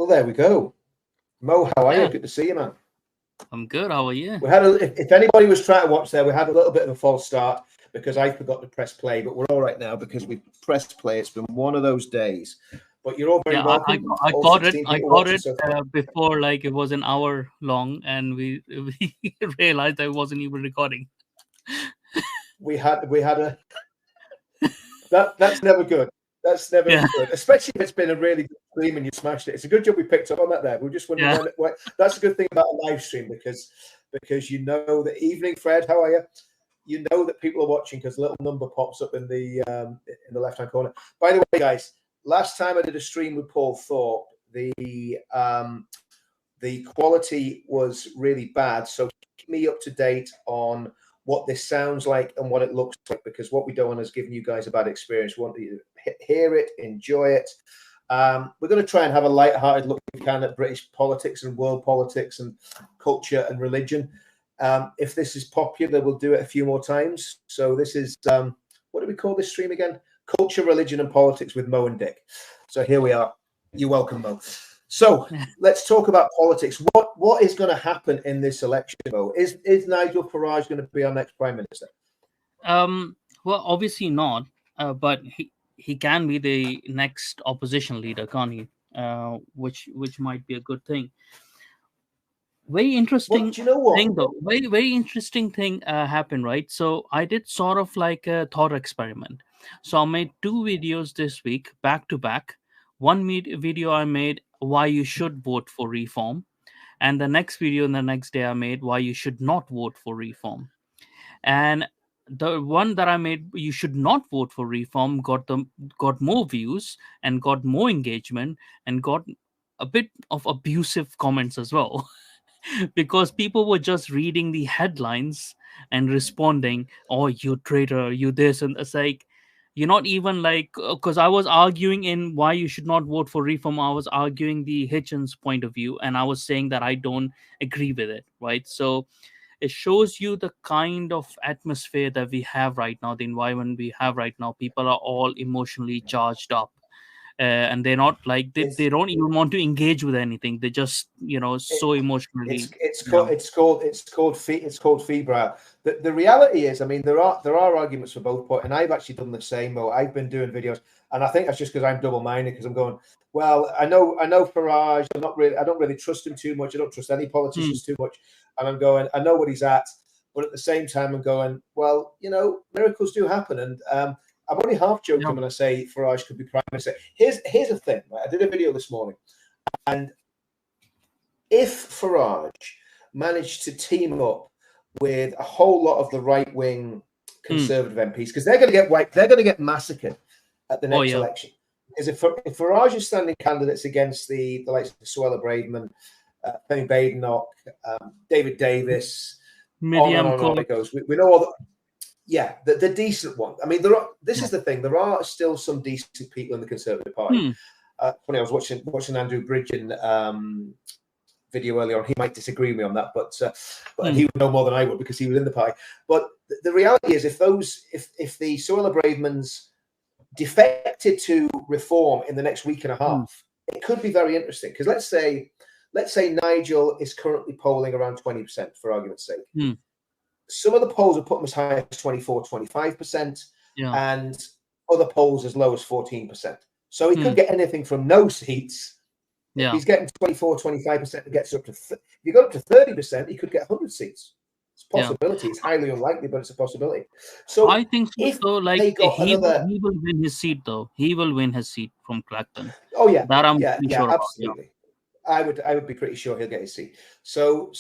Well, there we go. Mo, how are you? Good to see you, man. I'm good. How are you? We had if anybody was trying to watch there, we had a little bit of a false start because I forgot to press play, but we're all right now because we pressed play. It's been one of those days. But you're all very welcome. I got it. I got it before, like it was an hour long, and we realized I wasn't even recording. We had a that's never good. That's never good, especially if it's been a really good stream and you smashed it. It's a good job we picked up on that there. We just wondering when that's a good thing about a live stream because you know that evening, Fred, how are you? You know that people are watching because a little number pops up in the left-hand corner. By the way, guys, last time I did a stream with Paul Thorpe, the quality was really bad. So keep me up to date on what this sounds like and what it looks like, because what we don't want is giving you guys a bad experience. We want you to hear it, enjoy it. We're going to try and have a light-hearted look we can at British politics and world politics and culture and religion. If this is popular, we'll do it a few more times. So this is, what do we call this stream again? Culture, Religion and Politics with Mo and Dick. So here we are. You're welcome, Mo. So let's talk about politics. What is going to happen in this election, Mo? Is Nigel Farage going to be our next Prime Minister? Well, obviously not, but he can be the next opposition leader, can't he? Which might be a good thing. Very interesting thing, though. Very interesting thing happened, right? So I did sort of like a thought experiment. So I made 2 videos this week, back to back. One video I made why you should vote for reform, and the next video and the next day I made why you should not vote for reform. And the one that I made, you should not vote for reform, got more views and got more engagement and got a bit of abusive comments as well. Because people were just reading the headlines and responding, "Oh, you traitor, you this," and it's like, you're not even like, because I was arguing in why you should not vote for reform. I was arguing the Hitchens point of view, and I was saying that I don't agree with it, right? So it shows you the kind of atmosphere that we have right now, the environment we have right now. People are all emotionally charged up. And they're not like they don't even want to engage with anything. They just so emotionally. It's called febrile. The reality is, I mean, there are arguments for both points, and I've actually done the same. I've been doing videos, and I think that's just because I'm double-minded. Because I'm going, well, I know Farage. I don't really trust him too much. I don't trust any politicians too much, and I'm going, I know what he's at, but at the same time, I'm going, well, miracles do happen, and I'm only half joking when I say Farage could be Prime Minister. Here's the thing. Right? I did a video this morning, and if Farage managed to team up with a whole lot of the right-wing Conservative MPs, because they're going to get wiped, they're going to get massacred at the next election. Because if Farage is standing candidates against the likes of Suella Braverman, Penny Badenoch, David Davis, on it goes. We know all the. Yeah, the decent one. I mean, this is the thing. There are still some decent people in the Conservative Party. Funny, I was watching Andrew Bridgen video earlier on. He might disagree with me on that, but he would know more than I would because he was in the party. But the reality is, if the Suella Bravermans defected to reform in the next week and a half, it could be very interesting. Because let's say Nigel is currently polling around 20%, for argument's sake. Some of the polls are put him as high as 24, 25%, and other polls as low as 14%. So he could get anything from no seats. If he's getting 24, 25%, gets up to if you go up to 30%, he could get 100 seats. It's a possibility. It's highly unlikely, but it's a possibility. So I think so. Like he will win his seat, though. He will win his seat from Clacton. Oh yeah, that I'm pretty sure absolutely. About, I would be pretty sure he'll get his seat. So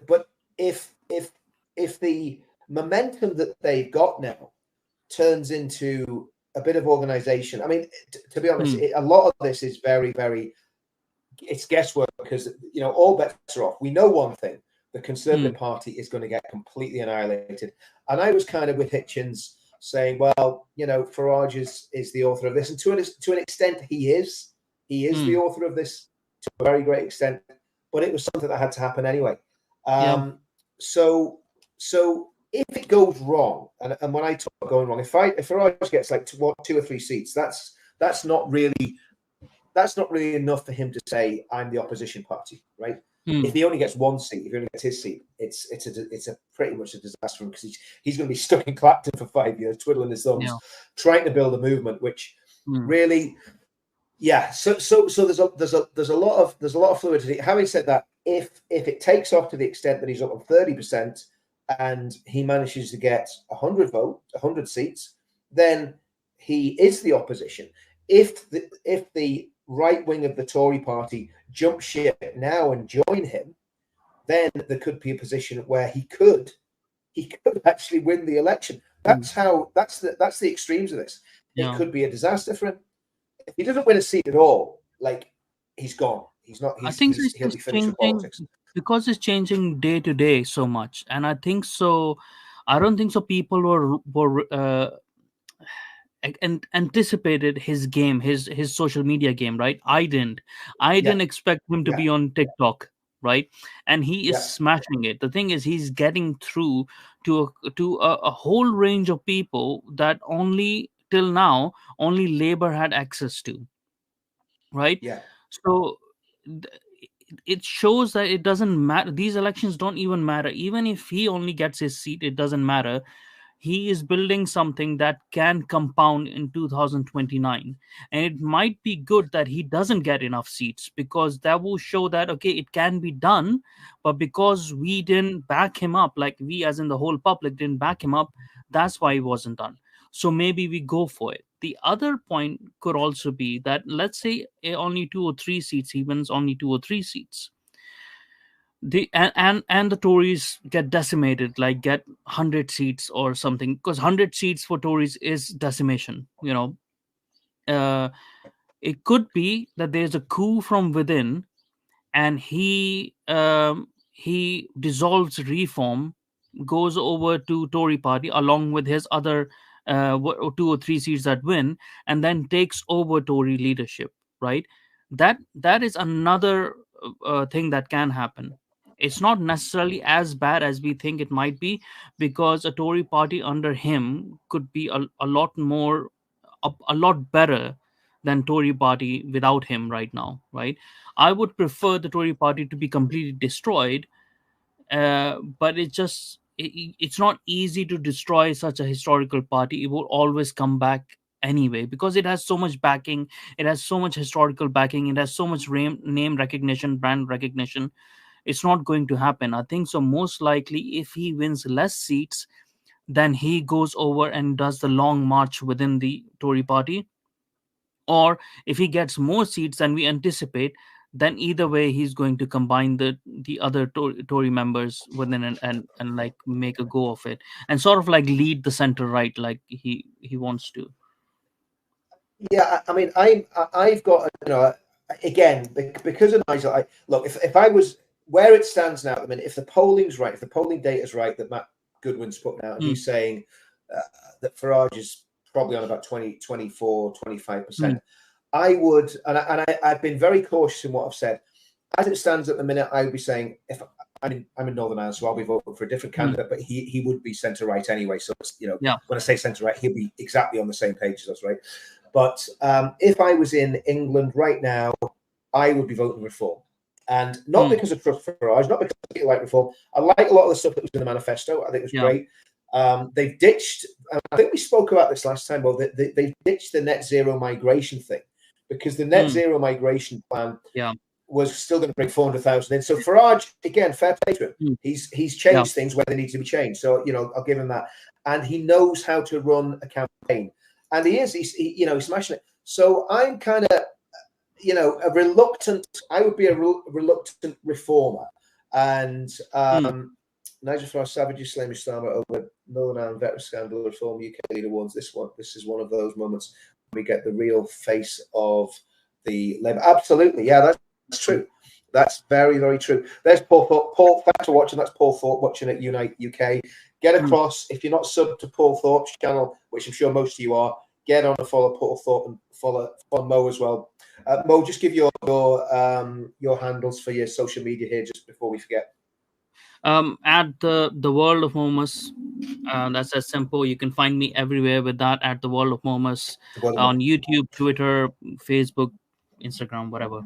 but if the momentum that they've got now turns into a bit of organization, I mean, to be honest, a lot of this is very, very, it's guesswork because, all bets are off. We know one thing, the Conservative Party is going to get completely annihilated. And I was kind of with Hitchens saying, well, Farage is the author of this. And to an extent, he is. He is the author of this to a very great extent. But it was something that had to happen anyway. So if it goes wrong, and when I talk about going wrong, if Farage gets like 2 or 3 seats, that's not really that's not really enough for him to say I'm the opposition party, right? If Mm. he only gets one seat, if he only gets his seat, it's a pretty much a disaster because he's going to be stuck in Clapton for 5 years, twiddling his thumbs, Yeah. trying to build a movement, which Mm. really, yeah. So there's a lot of fluidity. Having said that, if it takes off to the extent that he's up on 30% and he manages to get 100 seats, then he is the opposition. If the right wing of the Tory party jump ship now and join him, then there could be a position where he could actually win the election. That's the extremes of this. It could be a disaster for him. If he doesn't win a seat at all, like, he's gone. He's not. I think He'll be finished with politics because it's changing day to day so much, and I think so. I don't think so. People were and anticipated his game, his social media game, right? I didn't expect him to be on TikTok, right? And he is smashing it. The thing is, he's getting through to a whole range of people that only till now only Labour had access to, right? Yeah. So it shows that it doesn't matter. These elections don't even matter. Even if he only gets his seat, it doesn't matter. He is building something that can compound in 2029, and it might be good that he doesn't get enough seats, because that will show that, okay, it can be done, but because we didn't back him up, like we as in the whole public didn't back him up, that's why it wasn't done. So maybe we go for it. The other point could also be that, let's say only 2 or 3 seats, he wins only 2 or 3 seats, and the Tories get decimated, like get 100 seats or something, because 100 seats for Tories is decimation. It could be that there's a coup from within, and he dissolves reform, goes over to Tory party along with his other 2 or 3 seats that win, and then takes over Tory leadership, right? That is another thing that can happen. It's not necessarily as bad as we think it might be, because a Tory party under him could be a lot more, a lot better than Tory party without him right now, right? I would prefer the Tory party to be completely destroyed, but it's not easy to destroy such a historical party. It will always come back anyway, because it has so much backing, it has so much historical backing, it has so much name recognition, brand recognition. It's not going to happen. I think so. Most likely, if he wins less seats, then he goes over and does the long march within the Tory party, or if he gets more seats than we anticipate, then either way he's going to combine the other Tory members within, and like make a go of it, and sort of like lead the center right, like he wants to. Yeah, I mean, I've got, again, because of Nigel. Look, if I was where it stands now at the minute, if the polling's right, if the polling data's right that Matt Goodwin's putting out, and he's saying that Farage is probably on about 20, 24, 25%. I would, and I've been very cautious in what I've said. As it stands at the minute, I would be saying, if I'm in Northern Ireland, so I'll be voting for a different candidate, but he would be centre right anyway. So when I say centre right, he'll be exactly on the same page as us, right? But if I was in England right now, I would be voting Reform. And not because of trust for Farage, not because I like Reform. I like a lot of the stuff that was in the manifesto. I think it was great. They've ditched, I think we spoke about this last time, but they've ditched the net zero migration thing, because the net zero migration plan was still going to bring 400,000 in. So Farage, again, fair play to him. He's changed things where they need to be changed. So, I'll give him that. And he knows how to run a campaign. And he's smashing it. So I'm kind of, I would be a reluctant reformer. And Nigel Farage savage Islamic Starmer over Northern Ireland veteran scandal, Reform UK leader warns this is one of those moments we get the real face of the Labour. Absolutely, yeah, that's true. That's very, very true. There's Paul Thorpe. Paul, thanks for watching. That's Paul Thorpe watching at Unite UK. Get across. If you're not subbed to Paul Thorpe's channel, which I'm sure most of you are, get on and follow Paul Thorpe and follow Mo as well. Mo, just give your handles for your social media here just before we forget. At the World of Momus. That's as simple. You can find me everywhere with that, at the World of Momus, on YouTube, Twitter, Facebook, Instagram, whatever.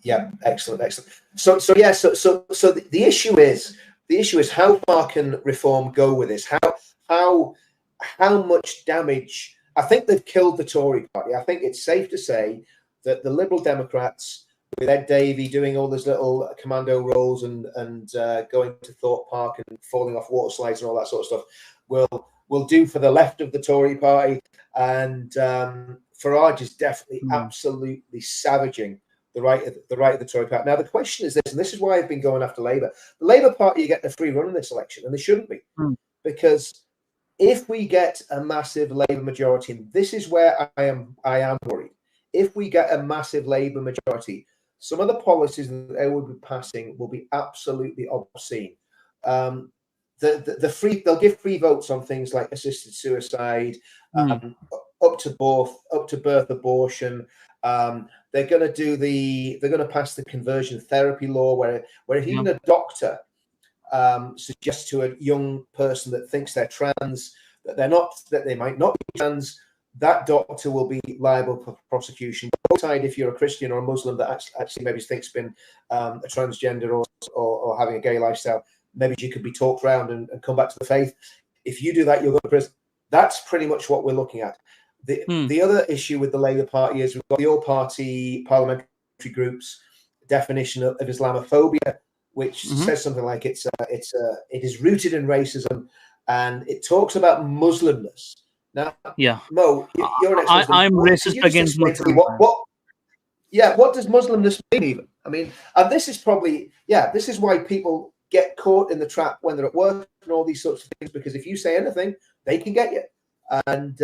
Yeah, excellent. So the issue is how far can reform go with this? How much damage? I think they've killed the Tory party. I think it's safe to say that the Liberal Democrats, with Ed Davey doing all those little commando roles and going to Thorpe Park and falling off water slides and all that sort of stuff, will do for the left of the Tory party. And Farage is definitely absolutely savaging the right of the Tory party. Now the question is this, and this is why I've been going after Labour. The Labour Party are getting a free run in this election, and they shouldn't be, because if we get a massive Labour majority, and this is where I am worried. If we get a massive Labour majority, some of the policies that they will be passing will be absolutely obscene. They'll give free votes on things like assisted suicide, up to birth abortion. They're going to pass the conversion therapy law, where if even a doctor suggests to a young person that thinks they're trans that they might not be trans, that doctor will be liable for prosecution. Outside, if you're a Christian or a Muslim that actually maybe thinks been a transgender or having a gay lifestyle, maybe you could be talked around and come back to the faith. If you do that, you'll go to prison. That's pretty much what we're looking at. The other issue with the Labour Party is we've got the all-party parliamentary group's definition of Islamophobia, which says something like it is rooted in racism, and it talks about Muslimness. Now, Mo, you're an ex-Muslim. I'm racist against Muslims. What does Muslimness mean even? I mean, and this is why people get caught in the trap when they're at work and all these sorts of things, because if you say anything, they can get you. And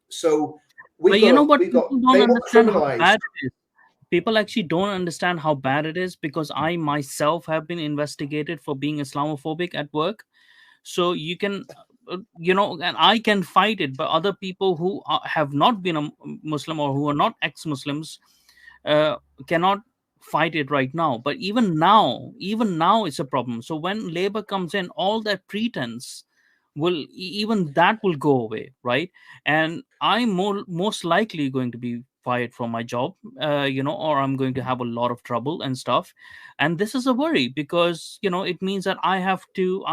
so we've got criminalized. People actually don't understand how bad it is, because I myself have been investigated for being Islamophobic at work. So you can, and I can fight it, but other people who have not been a Muslim or who are not ex-Muslims cannot fight it right now. But even now it's a problem. So when Labour comes in, all that pretense will go away, right? And I'm most likely going to be fired from my job, or I'm going to have a lot of trouble and stuff. And this is a worry, because it means that I have to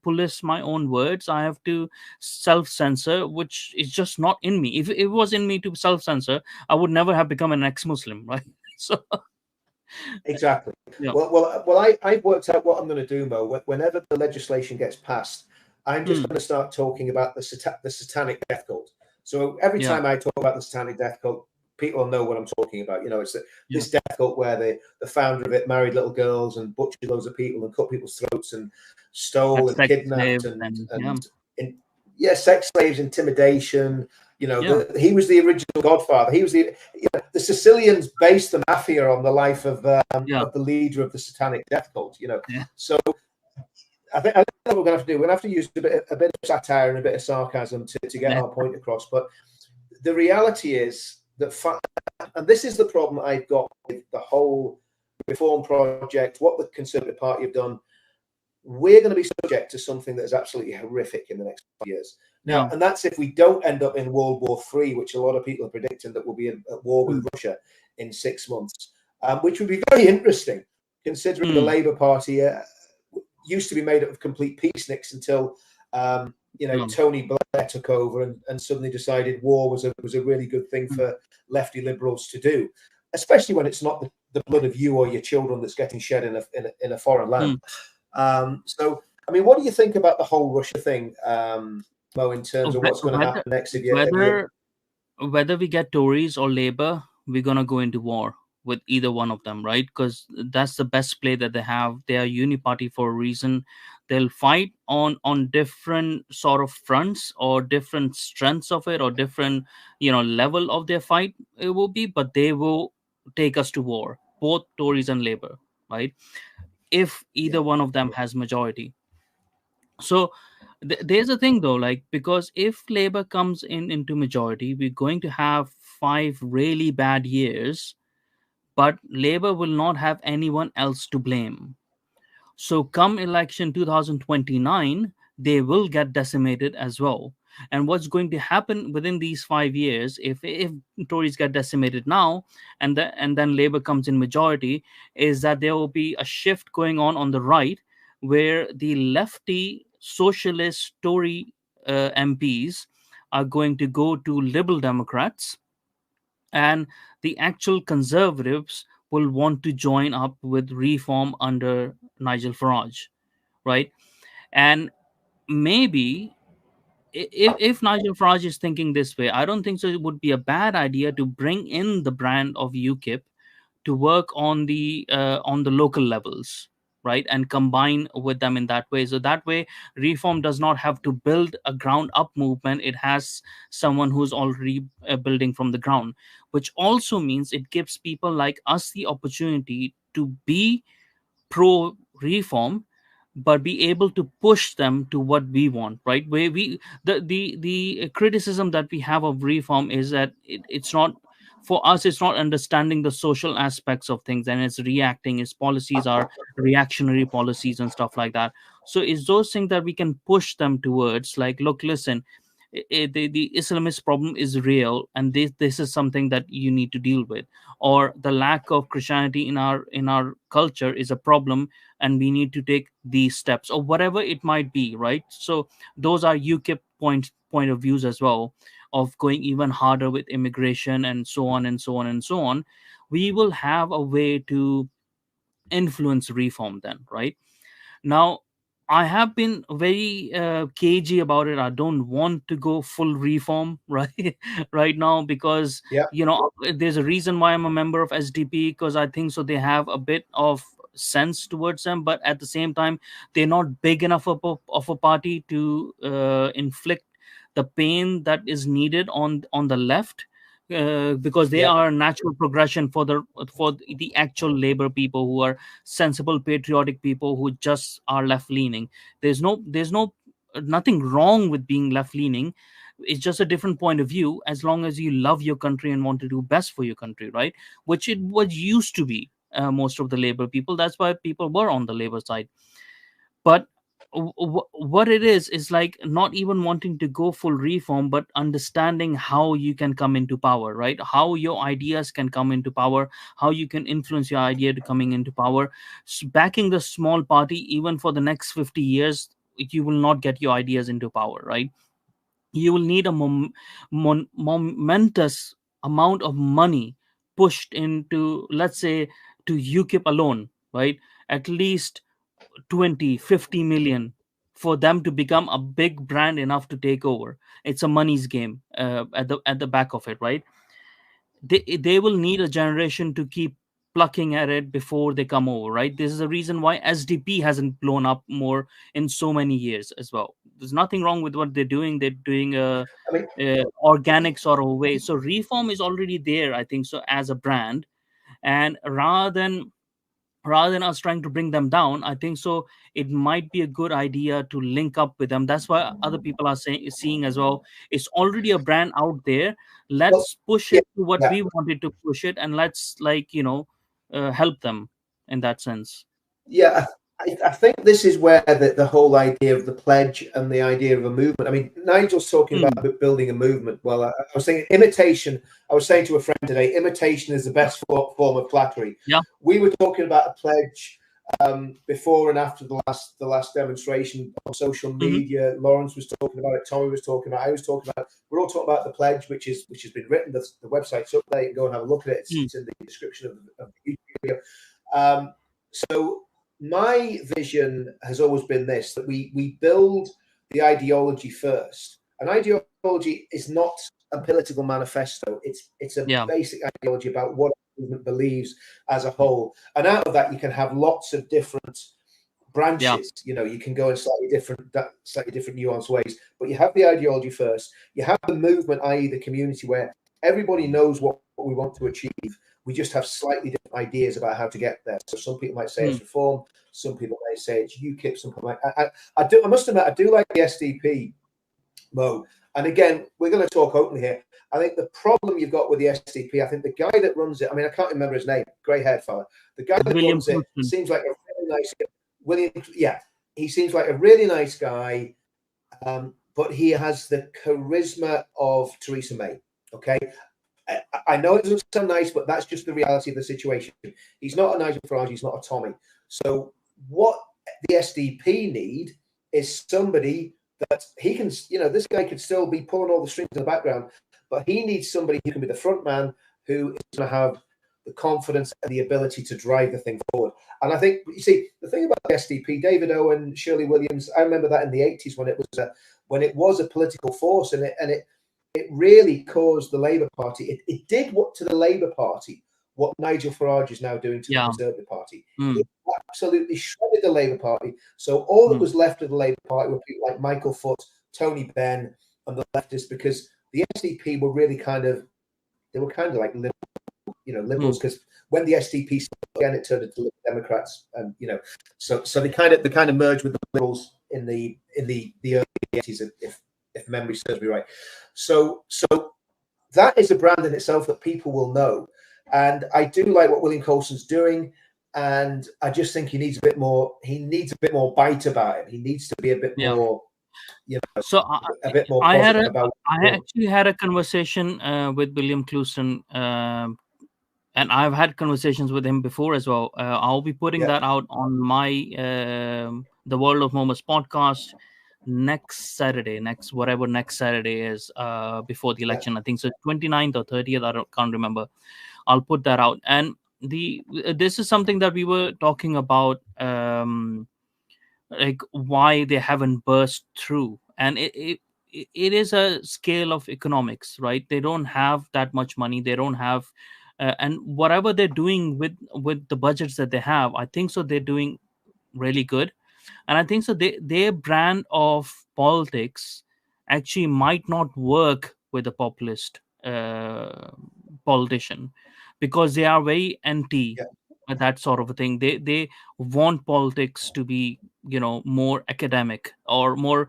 police my own words. I have to self-censor, which is just not in me. If it was in me to self-censor, I would never have become an ex-Muslim, right? So exactly. I've worked out what I'm going to do, Mo. Whenever the legislation gets passed, I'm just going to start talking about the satanic death cult. So every time I talk about the satanic death cult, people know what I'm talking about. It's this death cult where the founder of it married little girls and butchered loads of people and cut people's throats and stole and kidnapped and sex slaves, intimidation. He was the original Godfather. He was the Sicilians based the mafia on the life of the leader of the satanic death cult. So I think what we're going to have to do. We're going to have to use a bit of satire and a bit of sarcasm to get our point across. But the reality is that, and this is the problem I've got with the whole reform project, what the Conservative Party have done. We're going to be subject to something that is absolutely horrific in the next 5 years. Now, and that's if we don't end up in World War III, which a lot of people are predicting that we'll be at war with Russia in 6 months, which would be very interesting, considering the Labour Party used to be made up of complete peaceniks until Tony Blair took over and suddenly decided war was a really good thing for lefty liberals to do, especially when it's not the blood of you or your children that's getting shed in a foreign land. So, I mean, what do you think about the whole Russia thing, Mo, in terms of what's going to happen next year? Whether we get Tories or Labour, we're going to go into war with either one of them, right? Because that's the best play that they have. They are uniparty for a reason. They'll fight on different sort of fronts or different strengths of it or different, level of their fight it will be, but they will take us to war, both Tories and Labour, right? If either one of them has majority. So there's a thing though, because if Labour comes into majority, we're going to have 5 really bad years, but Labour will not have anyone else to blame. So come election 2029, they will get decimated as well. And what's going to happen within these 5 years, if Tories get decimated now, and then Labour comes in majority, is that there will be a shift going on the right, where the lefty socialist Tory MPs are going to go to Liberal Democrats, and the actual Conservatives will want to join up with Reform under Nigel Farage, right? And maybe if Nigel Farage is thinking this way, I don't think so. It would be a bad idea to bring in the brand of UKIP to work on the local levels, right, and combine with them in that way. So that way, Reform does not have to build a ground up movement. It has someone who's already building from the ground, which also means it gives people like us the opportunity to be pro Reform, but be able to push them to what we want, right? Where we the criticism that we have of Reform is that it's not, for us, it's not understanding the social aspects of things, and it's reacting. Its policies are reactionary policies and stuff like that. So it's those things that we can push them towards, like, look, listen, the Islamist problem is real, and this is something that you need to deal with. Or the lack of Christianity in our culture is a problem, and we need to take these steps, or whatever it might be, right? So those are UKIP point of views as well, of going even harder with immigration, and so on and so on and so on. We will have a way to influence Reform then, right? Now, I have been very cagey about it. I don't want to go full Reform right right now, because Yeah. there's a reason why I'm a member of SDP, because I think so they have a bit of sense towards them, but at the same time, they're not big enough of a party to inflict the pain that is needed on the left, because they Yeah. are natural progression for the actual Labour people, who are sensible, patriotic people who just are left leaning. There's nothing wrong with being left leaning. It's just a different point of view, as long as you love your country and want to do best for your country, right? Which it was used to be, most of the Labour people. That's why people were on the Labour side. But what it is like, not even wanting to go full Reform, but understanding how you can come into power, right? How your ideas can come into power, how you can influence your idea to coming into power. Backing the small party, even for the next 50 years, you will not get your ideas into power, right? You will need a momentous amount of money pushed into, let's say, to UKIP alone, right? At least 20-50 million for them to become a big brand enough to take over. It's a money's game, at the back of it, right? They will need a generation to keep plucking at it before they come over, right? This is the reason why SDP hasn't blown up more in so many years as well. There's nothing wrong with what they're doing. They're doing I mean, organic sort of way. So Reform is already there, I think so, as a brand. And rather than us trying to bring them down, I think so it might be a good idea to link up with them. That's why other people are seeing as well, it's already a brand out there. well, Let's push yeah, it to what yeah. we wanted to push it, and let's, like, help them in that sense. Yeah, I think this is where the whole idea of the pledge and the idea of a movement. I mean, Nigel's talking Hmm. about building a movement. Well, I was saying imitation. I was saying to a friend today, imitation is the best form of flattery. Yeah. We were talking about a pledge before and after the last demonstration on social Hmm. media. Lawrence was talking about it. Tommy was talking about it. I was talking about it. We're all talking about the pledge, which has been written. The website's up there. You can go and have a look at it. It's in the description of the YouTube video. So my vision has always been this, that we build the ideology first. An ideology is not a political manifesto. It's a Yeah. basic ideology about what a movement believes as a whole. And out of that, you can have lots of different Yeah. branches. You can go in slightly different nuanced ways, but you have the ideology first. You have the movement, i.e. the community, where everybody knows what we want to achieve. We just have slightly different ideas about how to get there. So some people might say Hmm. it's reform, some people may say it's UKIP, some people might. I must admit, I do like the SDP, Mo. And again, we're going to talk openly here. I think the problem you've got with the SDP, I think the guy that runs it, I mean, I can't remember his name, grey-haired fella. The guy that William runs it Houston. seems like a really nice William. Yeah, he seems like a really nice guy. but he has the charisma of Theresa May. Okay, I know it doesn't sound nice, but that's just the reality of the situation. He's not a Nigel Farage, he's not a Tommy. So what the SDP need is somebody that he can, this guy could still be pulling all the strings in the background, but he needs somebody who can be the front man, who is going to have the confidence and the ability to drive the thing forward. And I think, you see, the thing about the SDP, David Owen, Shirley Williams, I remember that in the 80s when it was a political force, and it really caused the Labour Party. It did what to the Labour Party what Nigel Farage is now doing to the Conservative Party. It absolutely shredded the Labour Party. So all that was left of the Labour Party were people like Michael Foot, Tony Benn, and the leftists, because the SDP were really kind of like liberals, because when the SDP started again, it turned into Liberal Democrats, and so they kind of merged with the Liberals in the early 80s, if memory serves me right. So that is a brand in itself that people will know. And I do like what William Coulson's doing, and I just think he needs a bit more bite about it. He needs to be a bit more, So a bit more I actually had a conversation with William Coulson, and I've had conversations with him before as well. I'll be putting that out on my the World of Momus podcast next Saturday is before the election. I think so, 29th or 30th. I can't remember. I'll put that out. And this is something that we were talking about, like why they haven't burst through. And it is a scale of economics, right? They don't have that much money. They don't have, and whatever they're doing with the budgets that they have, I think so they're doing really good. And I think so their brand of politics actually might not work with a populist politician, because they are very anti that sort of a thing. They want politics to be more academic or more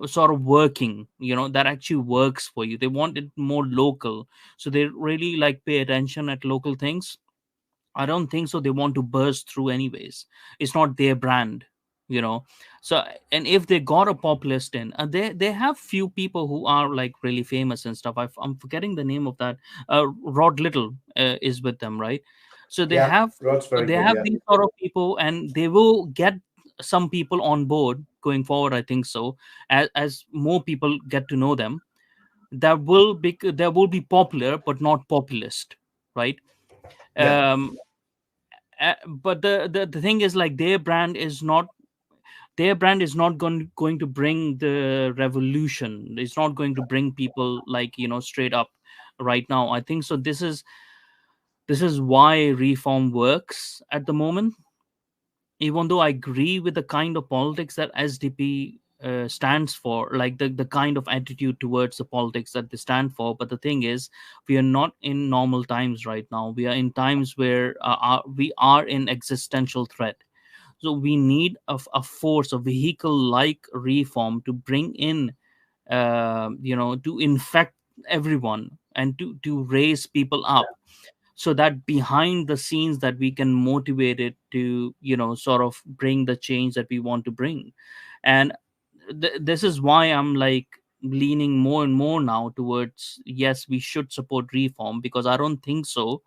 sort of working, that actually works for you. They want it more local, so they really like pay attention at local things. I don't think so they want to burst through anyways. It's not their brand. So, and if they got a populist in, they have few people who are like really famous and stuff. I'm forgetting the name of that. Rod Little is with them, right? So they have these sort of people, and they will get some people on board going forward, I think so. As more people get to know them, there will be popular but not populist, right? But the thing is, like, their brand is not going to bring the revolution. It's not going to bring people like straight up right now. I think so this is why reform works at the moment, even though I agree with the kind of politics that SDP stands for, like the kind of attitude towards the politics that they stand for. But the thing is, we are not in normal times right now. We are in times where we are in existential threat. So we need a force, a vehicle like reform to bring in, to infect everyone and to raise people up, so that behind the scenes that we can motivate it to sort of bring the change that we want to bring. And this is why I'm like leaning more and more now towards, yes, we should support reform, because I don't think so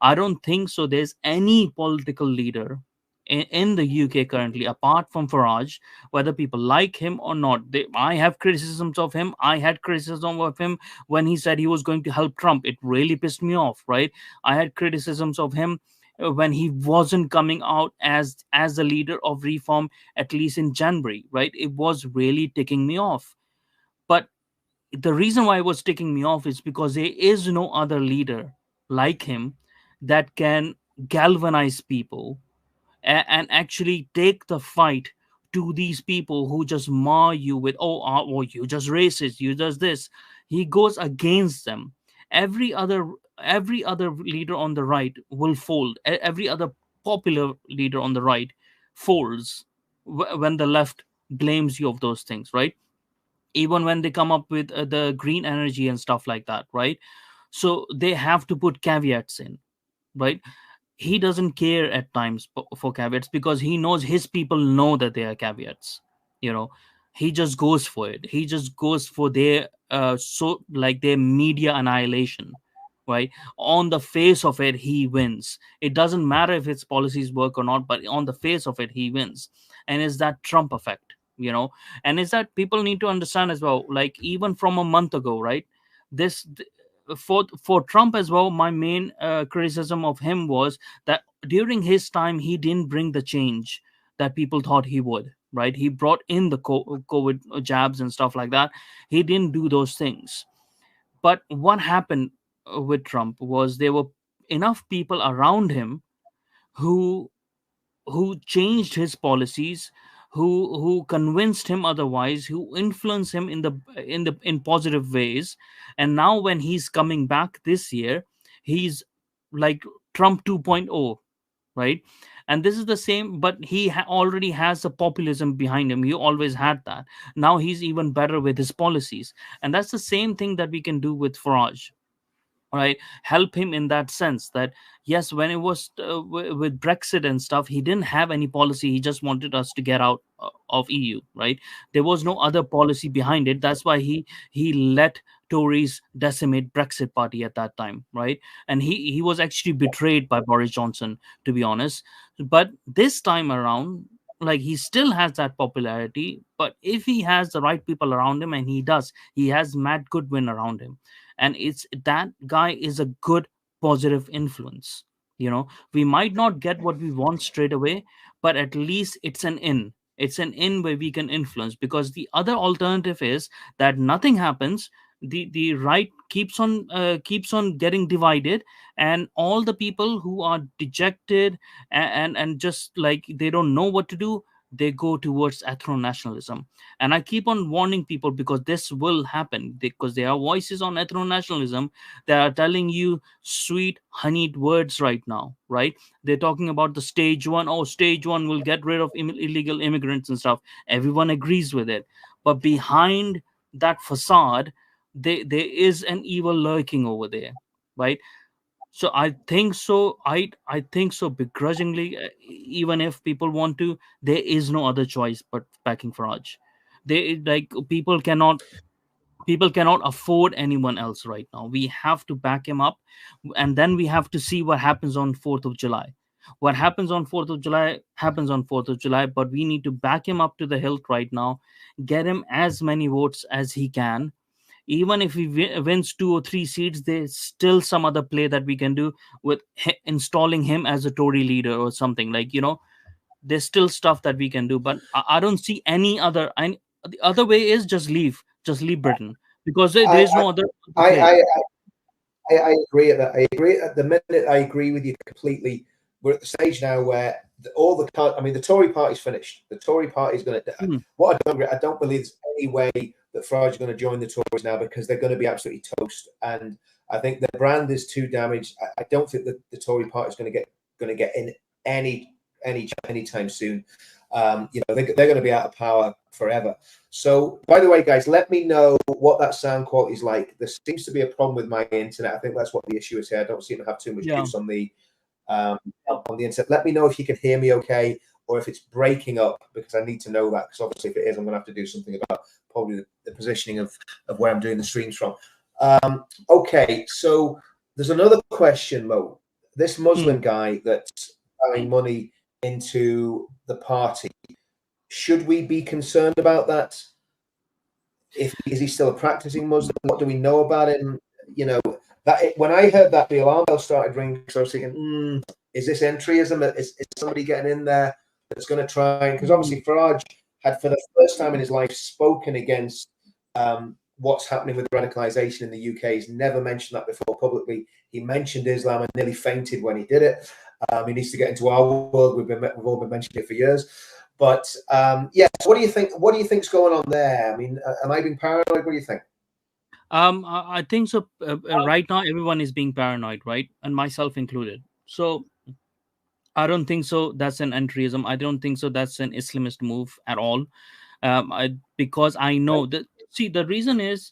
there's any political leader in the UK currently, apart from Farage, whether people like him or not. I have criticisms of him. I had criticism of him when he said he was going to help Trump. It really pissed me off, right? I had criticisms of him when he wasn't coming out as the leader of reform, at least in January, right? It was really ticking me off. But the reason why it was ticking me off is because there is no other leader like him that can galvanize people and actually take the fight to these people who just mar you with, oh, you just racist, you just this. He goes against them. Every other leader on the right will fold. Every other popular leader on the right folds when the left blames you of those things, right? Even when they come up with the green energy and stuff like that, right? So they have to put caveats in, right? He doesn't care at times for caveats, because he knows his people know that they are caveats. you know he just goes for it. He just goes for their so like their media annihilation, right? On the face of it, he wins. It doesn't matter if its policies work or not, but on the face of it, he wins. And it's that Trump effect, and is that people need to understand as well. Like even from a month ago, right? This for Trump as well. My main criticism of him was that during his time, he didn't bring the change that people thought he would. Right? He brought in the COVID jabs and stuff like that. He didn't do those things. But what happened with Trump was there were enough people around him who changed his policies, who convinced him otherwise, who influenced him in positive ways. And now when he's coming back this year, he's like Trump 2.0, right? And this is the same, but he already has the populism behind him. He always had that. Now he's even better with his policies, and that's the same thing that we can do with Farage, right? Help him in that sense that yes, when it was with Brexit and stuff, he didn't have any policy. He just wanted us to get out of EU, right? There was no other policy behind it. That's why he let Tories decimate Brexit party at that time, right? And he was actually betrayed by Boris Johnson, to be honest. But this time around, like, he still has that popularity, but if he has the right people around him, and he has Matt Goodwin around him, and it's that guy is a good positive influence. We might not get what we want straight away, but at least it's an in where we can influence. Because the other alternative is that nothing happens. The right keeps on getting divided, and all the people who are dejected and just like they don't know what to do, they go towards ethno nationalism. And I keep on warning people, because this will happen, because there are voices on ethno nationalism that are telling you sweet honeyed words right now, right? They're talking about the stage one. Oh, stage one will get rid of illegal immigrants and stuff. Everyone agrees with it, but behind that facade, there is an evil lurking over there, right? So I think so. I think so begrudgingly. Even if people want to, there is no other choice but backing Farage. They like people cannot afford anyone else right now. We have to back him up, and then we have to see what happens on 4th of July. What happens on 4th of July happens on 4th of July, but we need to back him up to the hilt right now. Get him as many votes as he can. Even if he wins 2 or 3 seats, there's still some other play that we can do with installing him as a Tory leader or something. Like, there's still stuff that we can do, but I don't see any other. The other way is just leave Britain, because there I, is no other I, play. I, I agree at that. I agree at the minute. I agree with you completely. We're at the stage now where the Tory party's finished. The Tory party's going to. Hmm. What I don't believe there's any way that Farage is going to join the Tories now, because they're going to be absolutely toast. And I think the brand is too damaged. I don't think that the Tory party is going to get in anytime soon. They're going to be out of power forever. So, by the way, guys, let me know what that sound quality is like. There seems to be a problem with my internet. I think that's what the issue is here. I don't seem to have too much juice on the internet. Let me know if you can hear me okay, or if it's breaking up, because I need to know that. Because obviously, if it is, I'm going to have to do something about probably the positioning of where I'm doing the streams from. Okay, so there's another question, Mo. This Muslim guy that's throwing money into the party, should we be concerned about that? Is he still a practicing Muslim? What do we know about him? When I heard that, the alarm bell started ringing. So I was thinking, is this entryism? Is somebody getting in there that's going to try? Because obviously Farage had, for the first time in his life, spoken against what's happening with radicalization in the UK. He's never mentioned that before publicly. He mentioned Islam and nearly fainted when he did it. He needs to get into our world. We've all been mentioning it for years. But so what do you think? What do you think's going on there? I mean, am I being paranoid? What do you think? I think so. Right now, everyone is being paranoid, right, and myself included. So I don't think so. That's an entryism. I don't think so. That's an Islamist move at all. Because I know that. See, the reason is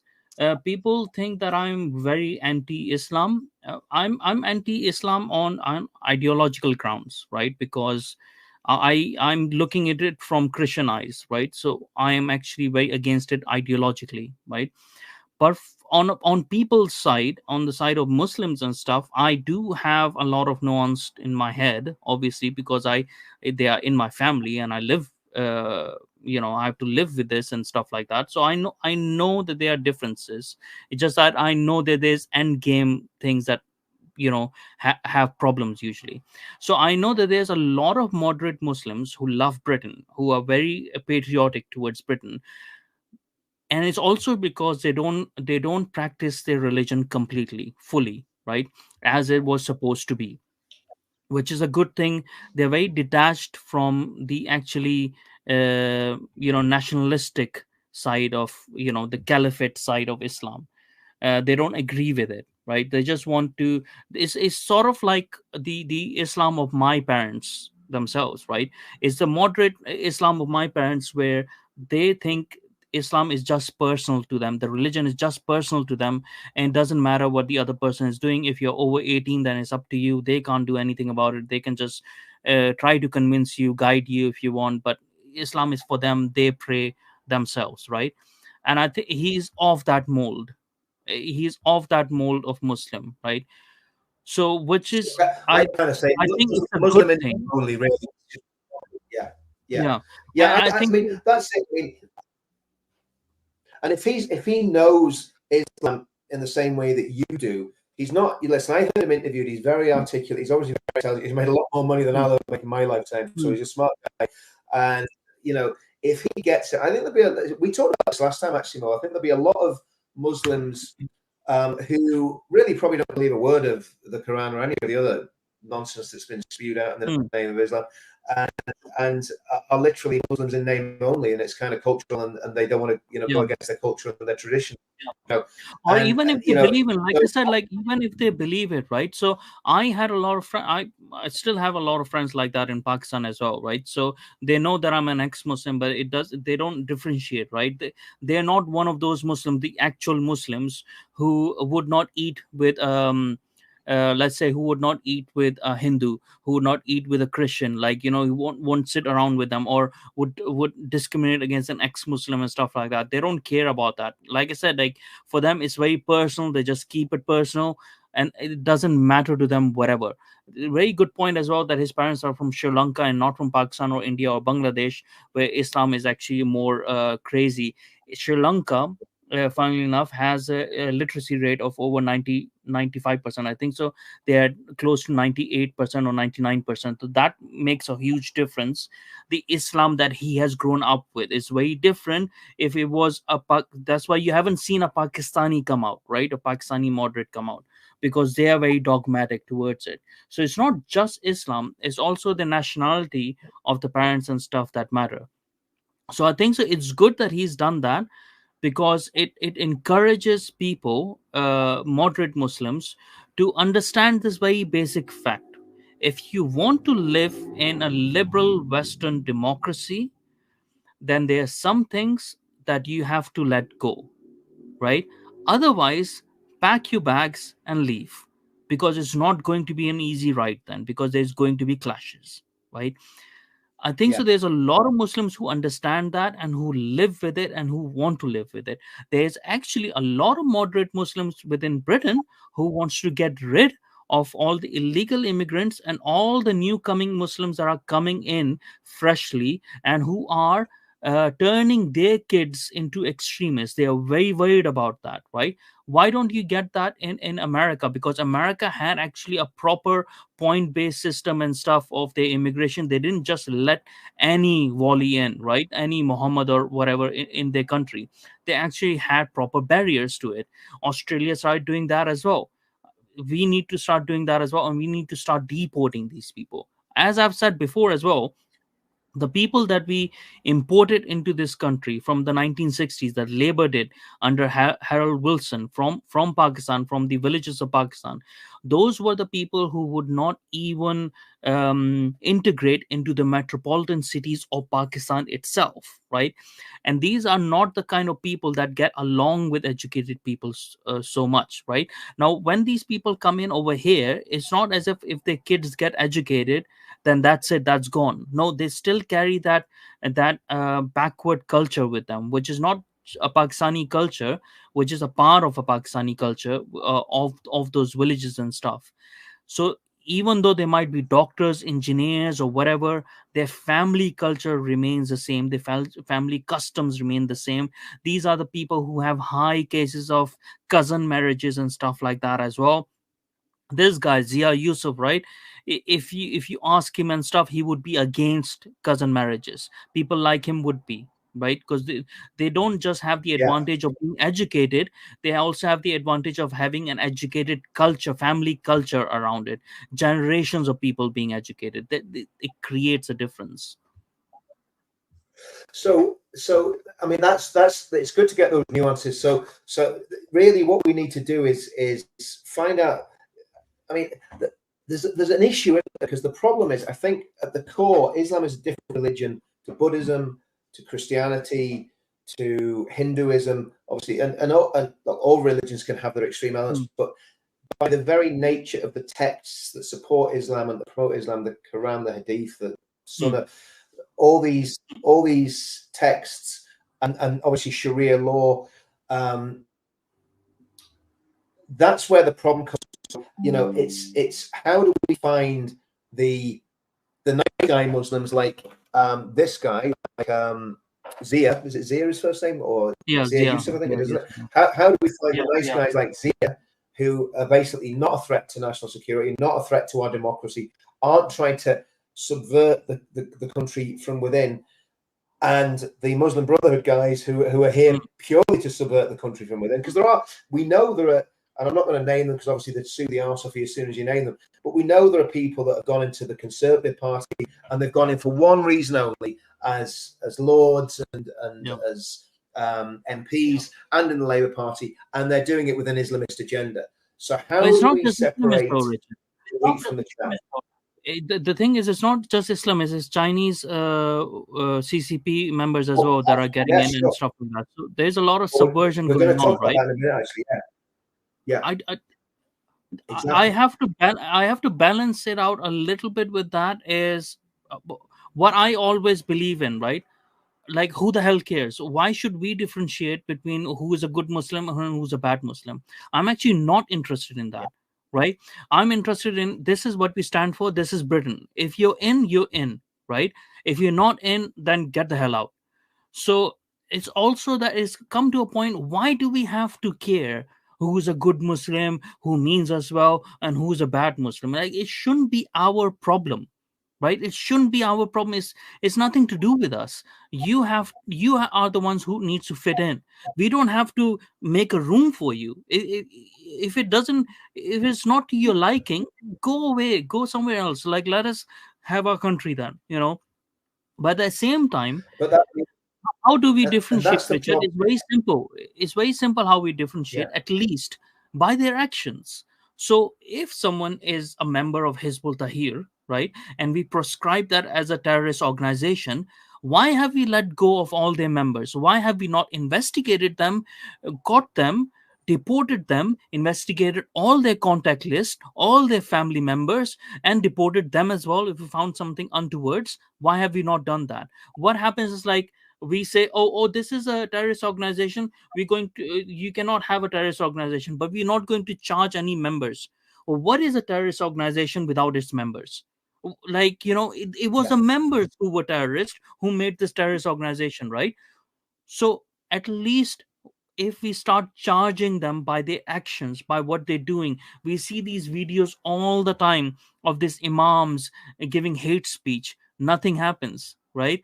people think that I'm very anti-Islam. I'm anti-Islam on ideological grounds, right? Because I'm looking at it from Christian eyes, right? So I am actually very against it ideologically, right? But on people's side, on the side of Muslims and stuff, I do have a lot of nuance in my head, obviously, because they are in my family and I live, I have to live with this and stuff like that. So I know that there are differences. It's just that I know that there's end game things that have problems usually. So I know that there's a lot of moderate Muslims who love Britain, who are very patriotic towards Britain, and it's also because they don't practice their religion completely fully, right, as it was supposed to be, which is a good thing. They're very detached from the actually nationalistic side of the caliphate side of Islam. They don't agree with it, right? They just want to. It's sort of like the Islam of my parents themselves, right? It's the moderate Islam of my parents, where they think Islam is just personal to them, the religion is just personal to them, and it doesn't matter what the other person is doing. If you're over 18, then it's up to you. They can't do anything about it. They can just try to convince you, guide you if you want, but Islam is for them. They pray themselves, right? And I think he's of that mold of Muslim, right? So, which is, I I kind of say I think it's a good Muslim in thing. only really. Yeah, yeah, Yeah, yeah. I I think. mean, that's it. I mean, and if he knows Islam in the same way that you do, he's not. Listen, I heard him interviewed. He's very articulate. He's obviously very intelligent. He's made a lot more money than Mm, I'll ever make in my lifetime. So mm, he's a smart guy. And if he gets it, I think we talked about this last time actually, Mo. I think there'll be a lot of Muslims who really probably don't believe a word of the Quran or any of the other nonsense that's been spewed out in the mm. name of Islam, and, and are literally Muslims in name only, and it's kind of cultural, and they don't want to go Yeah. against their culture and their tradition. Yeah. You know, Or even if and they believe in, like I said, like even if they believe it, right? So I had a lot of friends. I still have a lot of friends like that in Pakistan as well, right? So they know that I'm an ex-Muslim, but they don't differentiate, right? They're not one of those Muslims, the actual Muslims, who would not eat with let's say, who would not eat with a Hindu, who would not eat with a Christian, like, who won't sit around with them, or would discriminate against an ex-Muslim and stuff like that. They don't care about that. Like I said, like, for them it's very personal. They just keep it personal, and it doesn't matter to them whatever. Very good point as well, that his parents are from Sri Lanka and not from Pakistan or India or Bangladesh, where Islam is actually more crazy. Sri Lanka, funnily enough, has a literacy rate of over 95%, I think. So they are close to 98% or 99%. So that makes a huge difference. The Islam that he has grown up with is very different. If it was that's why you haven't seen a Pakistani come out, right? A Pakistani moderate come out, because they are very dogmatic towards it. So it's not just Islam, it's also the nationality of the parents and stuff that matter. So I think so it's good that he's done that, because it encourages people, moderate Muslims, to understand this very basic fact. If you want to live in a liberal Western democracy, then there are some things that you have to let go, right? Otherwise, pack your bags and leave, because it's not going to be an easy ride then, because there's going to be clashes, right? I think so. yeah, There's a lot of Muslims who understand that and who live with it and who want to live with it. There's actually a lot of moderate Muslims within Britain who wants to get rid of all the illegal immigrants and all the new coming Muslims that are coming in freshly, and who are turning their kids into extremists. They are very worried about that, right? Why don't you get that in America? Because America had actually a proper point based system and stuff of their immigration. They didn't just let any wali in, right? Any Muhammad or whatever in their country. They actually had proper barriers to it. Australia started doing that as well. We need to start doing that as well, and we need to start deporting these people. As I've said before as well, the people that we imported into this country from the 1960s, that labor did under Harold Wilson, from Pakistan, from the villages of Pakistan, those were the people who would not even integrate into the metropolitan cities of Pakistan itself, right? And these are not the kind of people that get along with educated people so much, right? Now when these people come in over here, it's not as if the kids get educated, then that's it, that's gone. No, they still carry that backward culture with them, which is not a Pakistani culture, which is a part of a Pakistani culture, of those villages and stuff. So even though they might be doctors, engineers, or whatever, their family culture remains the same. Their family customs remain the same. These are the people who have high cases of cousin marriages and stuff like that as well. This guy Zia Yusuf, right? If you ask him and stuff, he would be against cousin marriages. People like him would be, right? Because they don't just have the Yeah. advantage of being educated, they also have the advantage of having an educated culture, family culture around it, generations of people being educated. It creates a difference. So I mean, that's it's good to get those nuances. So really, what we need to do is find out. I mean, there's an issue, because the problem is, I think at the core, Islam is a different religion to Buddhism, to Christianity, to Hinduism, obviously, and all religions can have their extreme elements, but by the very nature of the texts that support Islam and that promote Islam, the Quran, the Hadith, the Sunnah, all these texts, and obviously Sharia law, that's where the problem comes. You know, it's how do we find the nice guy Muslims like this guy, like Zia? Is it Zia his first name, or Zia Yusuf? I think it is. Isn't it? How do we find the nice guys like Zia, who are basically not a threat to national security, not a threat to our democracy, aren't trying to subvert the country from within, and the Muslim Brotherhood guys who are here purely to subvert the country from within? Because we know there are, and I'm not going to name them because obviously they'd sue the arse off you as soon as you name them, but we know there are people that have gone into the Conservative Party, and they've gone in for one reason only, as lords and as MPs, and in the Labour Party, and they're doing it with an Islamist agenda. So how do we separate the wheat from the chaff? The thing is, it's not just Islamists, it's Chinese CCP members as well that are getting in and stuff like that. So there's a lot of subversion going on, right? That in a minute, actually, yeah. Exactly. I have to balance it out a little bit with that. Is what I always believe in, right? Like, who the hell cares? Why should we differentiate between who is a good Muslim and who's a bad Muslim? I'm actually not interested in that, right? I'm interested in, this is what we stand for. This is Britain. If you're in, you're in, right? If you're not in, then get the hell out. So it's also that it's come to a point, why do we have to care who's a good Muslim, who means us well, and who's a bad Muslim? Like, it shouldn't be our problem, right? It shouldn't be our problem. It's nothing to do with us. You are the ones who needs to fit in. We don't have to make a room for you. If it's not to your liking, go away, go somewhere else. Like, let us have our country then, you know. But at the same time, how do we differentiate, Richard? It's very simple. It's very simple how we differentiate, at least by their actions. So if someone is a member of Hizbut Tahrir, right, and we prescribe that as a terrorist organization, why have we let go of all their members? Why have we not investigated them, got them, deported them, investigated all their contact list, all their family members, and deported them as well if we found something untowards? Why have we not done that? What happens is, like, we say, oh, this is a terrorist organization, we're going to, you cannot have a terrorist organization, but we're not going to charge any members. Well, what is a terrorist organization without its members? Like, you know, it was the members who were terrorists who made this terrorist organization, right? So at least if we start charging them by their actions, by what they're doing, we see these videos all the time of these imams giving hate speech, nothing happens, right?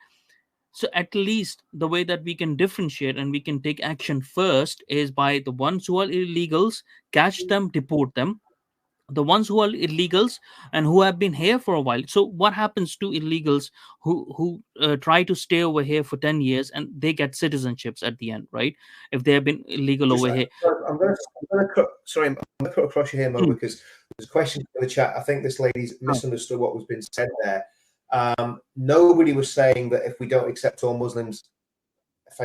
So at least the way that we can differentiate and we can take action first is by the ones who are illegals, catch them, deport them. The ones who are illegals and who have been here for a while. So what happens to illegals who try to stay over here for 10 years and they get citizenships at the end, right? If they have been illegal over here. I'm going to cut across you here, Mo, because there's a question in the chat. I think this lady's misunderstood what was being said there. Nobody was saying that if we don't accept all Muslims, if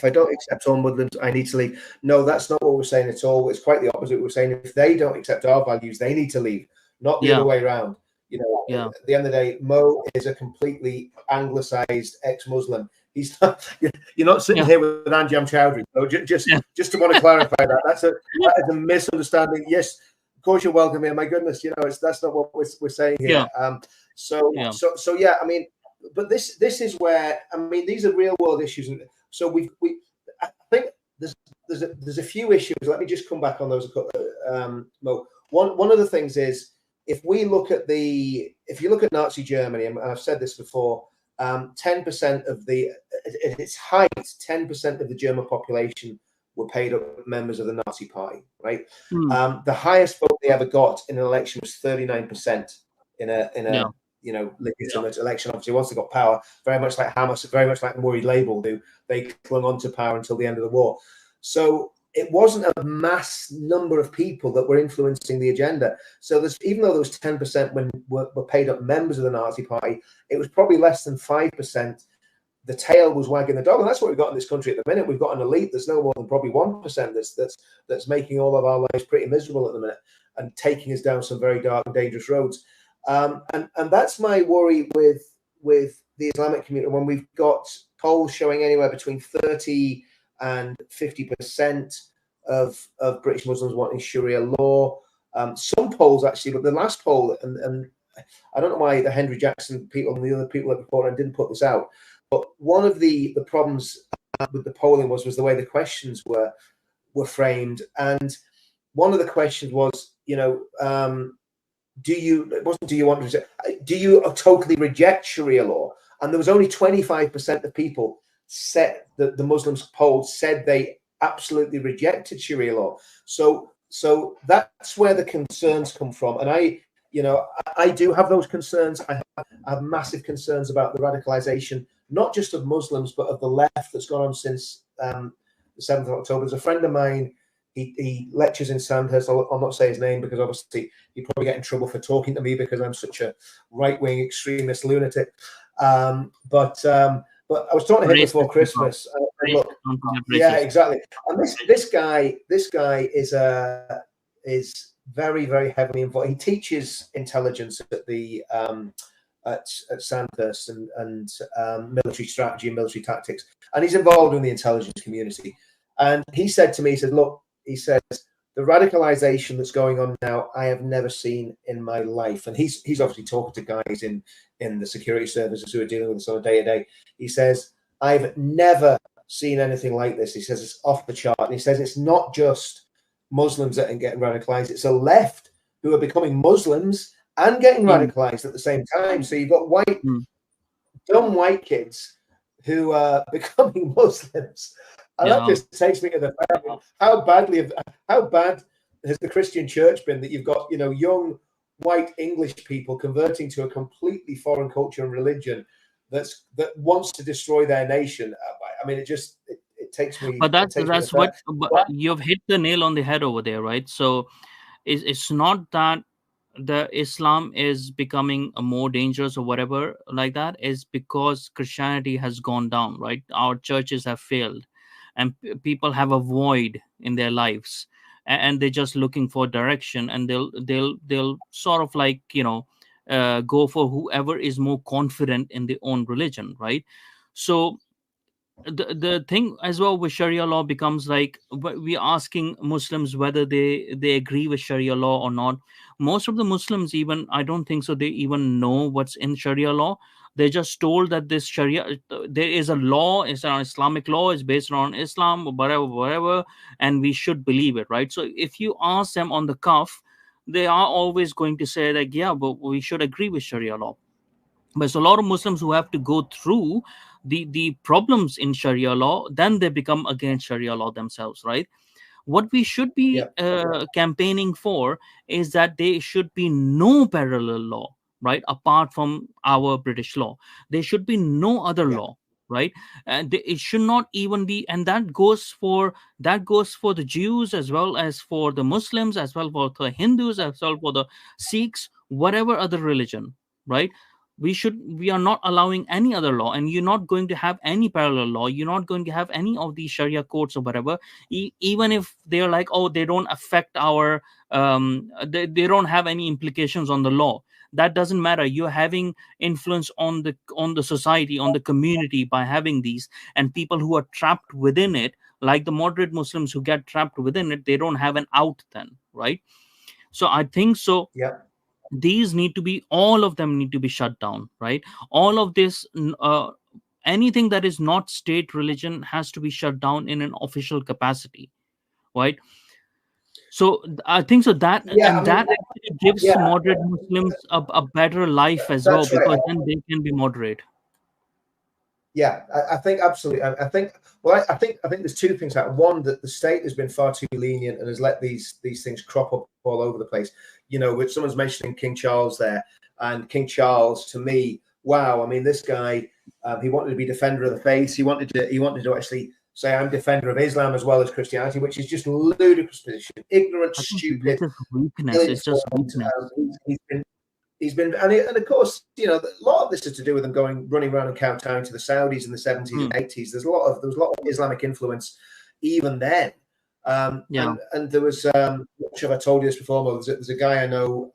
I don't accept all Muslims, I need to leave. No, that's not what we're saying at all. It's quite the opposite. We're saying if they don't accept our values, they need to leave, not the other way around. You know, Yeah. at the end of the day, Mo is a completely anglicized ex-Muslim. He's not, you're not sitting here with Anjam Chowdhury. So just to want to clarify that. That is a misunderstanding. Yes, of course you're welcome here. My goodness, you know, that's not what we're saying here. So yeah, I mean, but this is where, I mean, these are real world issues. And so I think there's a few issues. Let me just come back on those. Mo. One of the things is, if you look at Nazi Germany, and I've said this before, 10% of at its height, 10% of the German population were paid up members of the Nazi Party, right? The highest vote they ever got in an election was 39% in a you know, legitimate election. Obviously, once they got power, very much like Hamas, very much like Murray Label do, they clung on to power until the end of the war. So it wasn't a mass number of people that were influencing the agenda. So even though there was 10% were paid up members of the Nazi Party, it was probably less than 5%. The tail was wagging the dog, and that's what we've got in this country at the minute. We've got an elite that's no more than probably 1% that's making all of our lives pretty miserable at the minute and taking us down some very dark and dangerous roads. And that's my worry with the Islamic community, when we've got polls showing anywhere between 30 and 50% of British Muslims wanting Sharia law. Some polls actually, but the last poll, and I don't know why the Henry Jackson people and the other people that reported didn't put this out, but one of the problems with the polling was the way the questions were framed. And one of the questions was, you know, do you totally reject Sharia law? And there was only 25% of people said that the Muslims polled said they absolutely rejected Sharia law. So that's where the concerns come from. And I do have those concerns. I have massive concerns about the radicalization, not just of Muslims, but of the left that's gone on since the 7th of October. There's a friend of mine, he lectures in Sandhurst. I'll not say his name because obviously he'd probably get in trouble for talking to me because I'm such a right-wing extremist lunatic. But I was talking to him before Christmas. Look, yeah, exactly. And this guy is very, very heavily involved. He teaches intelligence at the at Sandhurst and military strategy and military tactics, and he's involved in the intelligence community. And he said to me, he said, look, he says, the radicalization that's going on now, I have never seen in my life. And he's obviously talking to guys in the security services who are dealing with this on a day-to-day. He says, I've never seen anything like this. He says it's off the chart. And he says it's not just Muslims that are getting radicalized. It's a left who are becoming Muslims and getting radicalized at the same time. So you've got dumb white kids who are becoming Muslims. And that just takes me to the fact, how bad has the Christian church been that you've got, you know, young white English people converting to a completely foreign culture and religion that wants to destroy their nation. I mean, it takes me. But that's what you've hit the nail on the head over there, right? So it's not that the Islam is becoming more dangerous or whatever like that. Is because Christianity has gone down, right? Our churches have failed, and people have a void in their lives, and they're just looking for direction, and they'll sort of like, you know, go for whoever is more confident in their own religion, right? So the thing as well with Sharia law becomes like, we're asking Muslims whether they agree with Sharia law or not. Most of the Muslims, even, I don't think so they even know what's in Sharia law. They're just told that this Sharia, there is a law, it's an Islamic law, it's based on Islam, whatever, and we should believe it, right? So if you ask them on the cuff, they are always going to say like, yeah, but we should agree with Sharia law. But there's a lot of Muslims who have to go through the problems in Sharia law, then they become against Sharia law themselves, right? What we should be campaigning for is that there should be no parallel law, right? Apart from our British law, there should be no other law, right? And it should not even be, and that goes for the Jews as well as for the Muslims, as well for the Hindus, as well for the Sikhs, whatever other religion, right? We are not allowing any other law, and you're not going to have any parallel law. You're not going to have any of these Sharia courts or whatever, even if they're like, oh, they don't affect our they don't have any implications on the law. that doesn't matter. You're having influence on the society, on the community by having these, and people who are trapped within it, like the moderate Muslims who get trapped within it, they don't have an out then, right? So I think so. Yeah. These need to be, all of them need to be shut down, right? All of this, anything that is not state religion has to be shut down in an official capacity, right? So I think so that, Yeah, and I mean, that actually gives yeah, moderate Muslims a better life as well, that's right. because then they can be moderate. Yeah, I think absolutely. I think, well, I think there's two things happen. One, that the state has been far too lenient and has let these things crop up all over the place. You know, with someone's mentioning King Charles there, and King Charles, to me, wow. I mean, this guy, he wanted to be defender of the faith. He wanted to actually say, I'm defender of Islam as well as Christianity, which is just ludicrous position, ignorant, stupid, This is weakness. It's just weakness. He's been, and of course, you know, a lot of this is to do with them running around and kowtowing to the Saudis in the 70s and 80s. There was a lot of Islamic influence even then. And there was, I'm not sure if I told you this before, but there's a guy I know,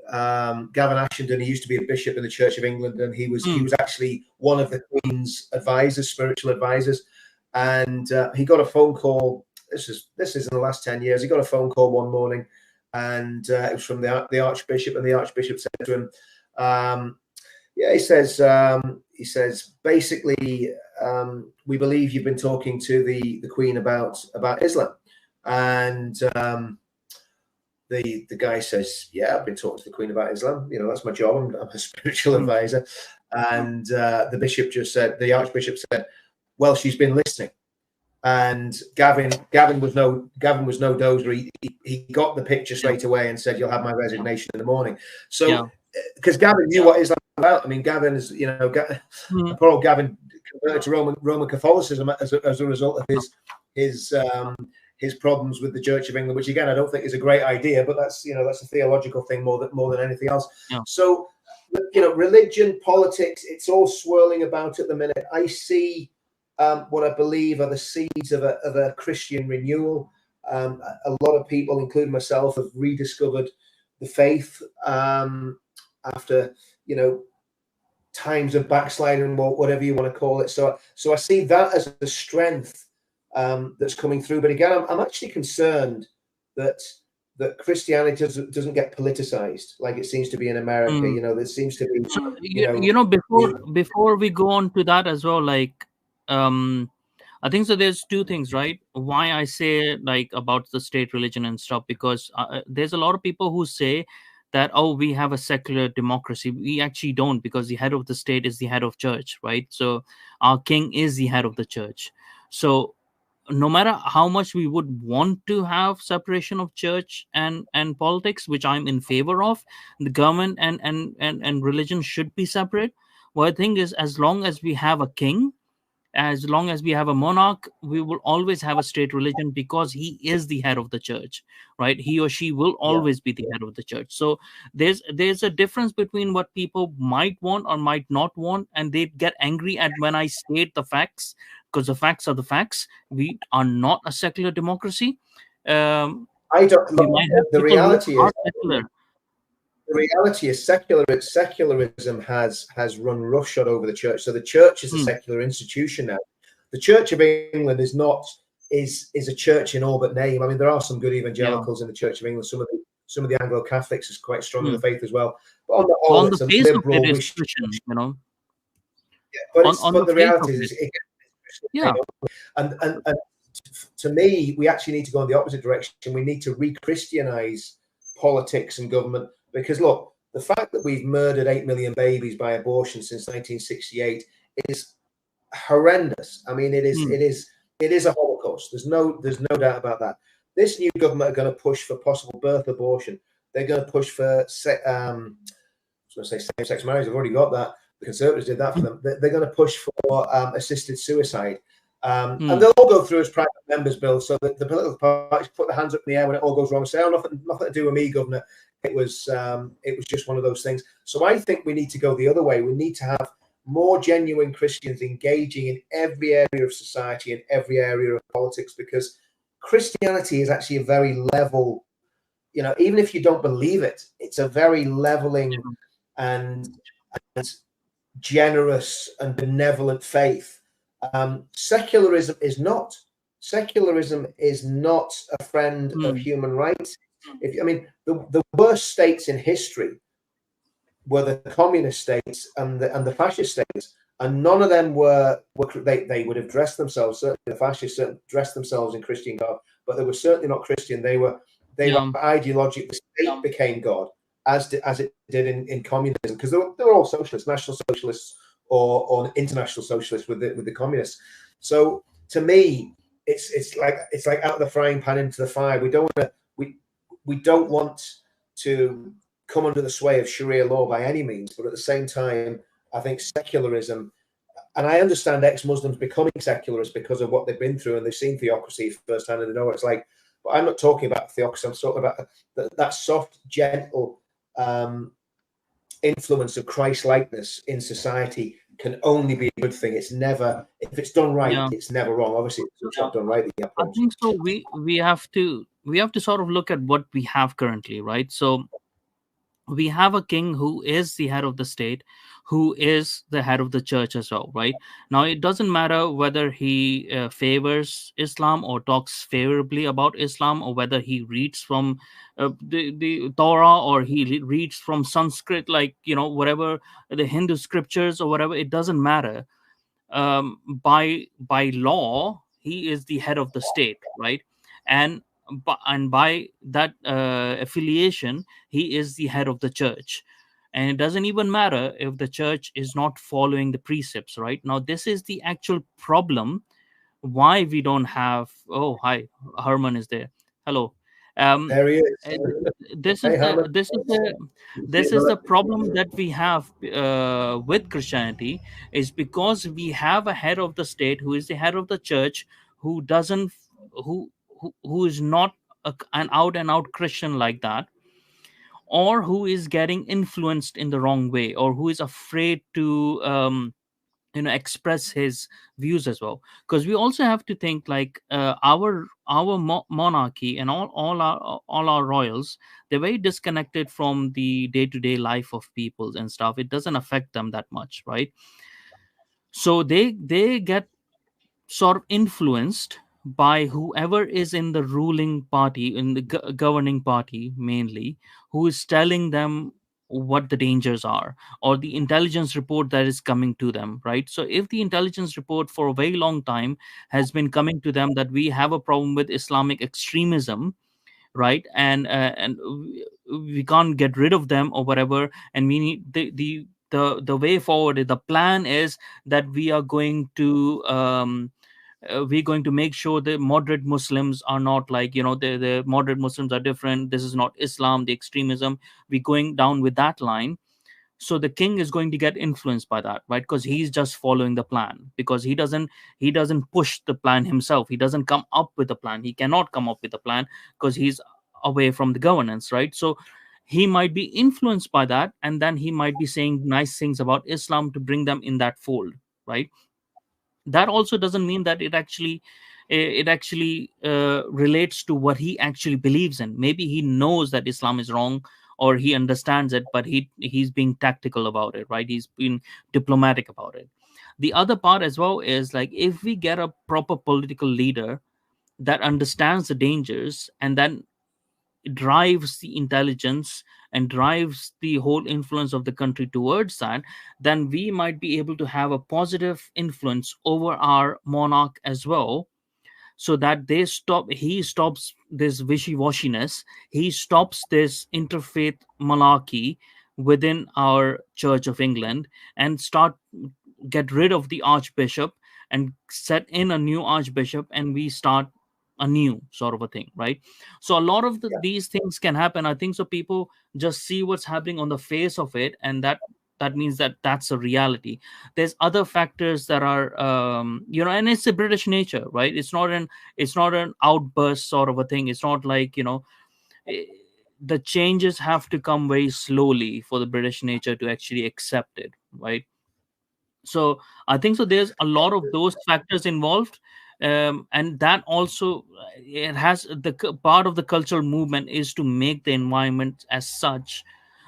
Gavin Ashenden. He used to be a bishop in the Church of England, and he was actually one of the Queen's advisors, spiritual advisors. And he got a phone call. This is in the last 10 years. He got a phone call one morning, and it was from the Archbishop, and the Archbishop said to him, he says basically, we believe you've been talking to the Queen about Islam. And the guy says, yeah, I've been talking to the Queen about Islam. You know, that's my job. I'm a spiritual advisor. And the Archbishop said, well, she's been listening. And Gavin was no dozer. He got the picture straight away and said, you'll have my resignation in the morning. So because Gavin knew what Islam was about. I mean, Gavin is, you know, poor old Gavin converted to Roman Catholicism as a result of his problems with the Church of England, which again I don't think is a great idea, but that's a theological thing more than anything else. Yeah. So, you know, religion, politics, it's all swirling about at the minute. I see what I believe are the seeds of a Christian renewal. A lot of people, including myself, have rediscovered the faith after, you know, times of backsliding, whatever you want to call it. So I see that as a strength that's coming through. But again, I'm actually concerned that Christianity doesn't get politicized like it seems to be in America. You know, there seems to be, before we go on to that as well, like, I think so there's two things, right? Why I say like about the state religion and stuff, because there's a lot of people who say that, oh, we have a secular democracy. We actually don't, because the head of the state is the head of church, right? So our king is the head of the church. So no matter how much we would want to have separation of church and politics, which I'm in favor of, the government and religion should be separate. Well, the thing is, as long as we have a king, as long as we have a monarch, we will always have a state religion, because he is the head of the church, right? He or she will always be the head of the church. So there's a difference between what people might want or might not want, and they get angry at when I state the facts, because the facts are the facts. We are not a secular democracy. I don't. The reality is secular. The reality is secularism has run roughshod over the church. So the church is a secular institution now. The Church of England is a church in all but name. I mean, there are some good evangelicals in the Church of England. Some of the Anglo Catholics is quite strong in the faith as well. But on the whole, it's a liberal Christian, you know. Yeah, but the reality is, and to me, we actually need to go in the opposite direction. We need to re-Christianize politics and government. Because look, the fact that we've murdered 8 million babies by abortion since 1968 is horrendous. I mean, it is a Holocaust. There's no doubt about that. This new government are going to push for possible birth abortion. They're going to push for same-sex marriage. They've already got that. The Conservatives did that for them. They're going to push for assisted suicide. And they'll all go through as private members' bills, so that the political parties put their hands up in the air when it all goes wrong and say, "Oh, nothing to do with me, Governor. It was just one of those things." So I think we need to go the other way. We need to have more genuine Christians engaging in every area of society and every area of politics, because Christianity is actually a very level, even if you don't believe it, it's a very leveling and generous and benevolent faith. Secularism is not. Secularism is not a friend of human rights. The worst states in history were the communist states and the fascist states, and none of them were they would have dressed themselves. Certainly, the fascists dressed themselves in Christian garb, but they were certainly not Christian. They were ideologically. The state became God, as it did in communism, because they were all socialists, national socialists or international socialists with the communists. So to me, it's like out of the frying pan into the fire. We don't want to come under the sway of Sharia law by any means, but at the same time, I think secularism, and I understand ex-Muslims becoming secularists because of what they've been through and they've seen theocracy firsthand and they know what it's like. But I'm not talking about theocracy. I'm talking about that soft, gentle influence of Christ-likeness in society can only be a good thing. It's never, if it's done right, it's never wrong. Obviously, if it's not done right, I think so. We have to sort of look at what we have currently, right? So we have a king who is the head of the state, who is the head of the church as well, right? Now, it doesn't matter whether he favors Islam or talks favorably about Islam, or whether he reads from the Torah, or he reads from Sanskrit, like, whatever, the Hindu scriptures or whatever. It doesn't matter. By law, he is the head of the state, right? And by that affiliation, he is the head of the church. And it doesn't even matter if the church is not following the precepts, right? Now, this is the actual problem why we don't have. Oh, hi, Herman is there. Hello. There he is. This is the problem that we have with Christianity, is because we have a head of the state who is the head of the church, who doesn't who is not an out and out Christian like that, or who is getting influenced in the wrong way, or who is afraid to express his views as well. Because we also have to think, like, our monarchy and all our royals, they're very disconnected from the day-to-day life of people and stuff. It doesn't affect them that much, right? So they get sort of influenced by whoever is in the ruling party, in the governing party mainly, who is telling them what the dangers are, or the intelligence report that is coming to them, right? So if the intelligence report for a very long time has been coming to them that we have a problem with Islamic extremism, right, and we can't get rid of them or whatever, and we need the way forward, the plan is that we are going to we're going to make sure the moderate Muslims are not, like, the moderate Muslims are different, this is not Islam, the extremism, we're going down with that line. So the king is going to get influenced by that, right? Because he's just following the plan, because he doesn't push the plan himself. He doesn't come up with a plan. He cannot come up with a plan because he's away from the governance, right? So he might be influenced by that, and then he might be saying nice things about Islam to bring them in that fold, right? That also doesn't mean that it actually relates to what he actually believes in. Maybe he knows that Islam is wrong, or he understands it, but he's being tactical about it, right? He's being diplomatic about it. The other part as well is, like, if we get a proper political leader that understands the dangers, and then drives the intelligence and drives the whole influence of the country towards that, then we might be able to have a positive influence over our monarch as well, so that he stops this wishy-washiness, he stops this interfaith monarchy within our Church of England, and get rid of the archbishop and set in a new archbishop, and we start a new sort of a thing, right? So a lot of these things can happen. I think so people just see what's happening on the face of it, and that means that that's a reality. There's other factors that are and it's a British nature, right? It's not an outburst sort of a thing. It's not like, the changes have to come very slowly for the British nature to actually accept it, right? So I think so there's a lot of those factors involved. And that also, it has part of the cultural movement is to make the environment as such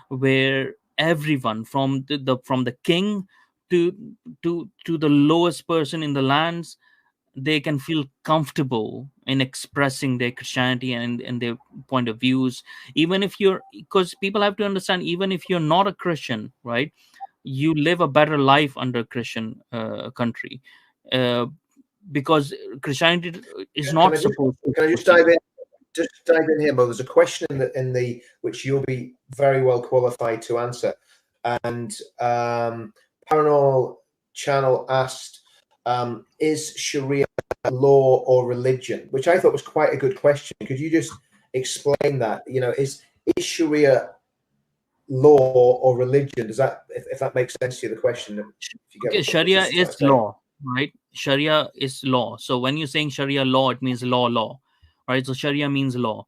where everyone from from the king to to the lowest person in the lands, they can feel comfortable in expressing their Christianity and their point of views. Even if you're, because people have to understand, even if you're not a Christian, right, you live a better life under Christian country, uh, because Christianity is Can not I just supposed to can I force just dive you. in? Just dive in here, Mo. There's a question in the which you'll be very well qualified to answer. And Paranormal Channel asked, "Is Sharia law or religion?" Which I thought was quite a good question. Could you just explain that? You know, is Sharia law or religion? Does that, if that makes sense to you, the question? If you get Okay, what Sharia she's trying is to say. law, right? Sharia is law. So when you're saying Sharia law, it means law, right? So Sharia means law,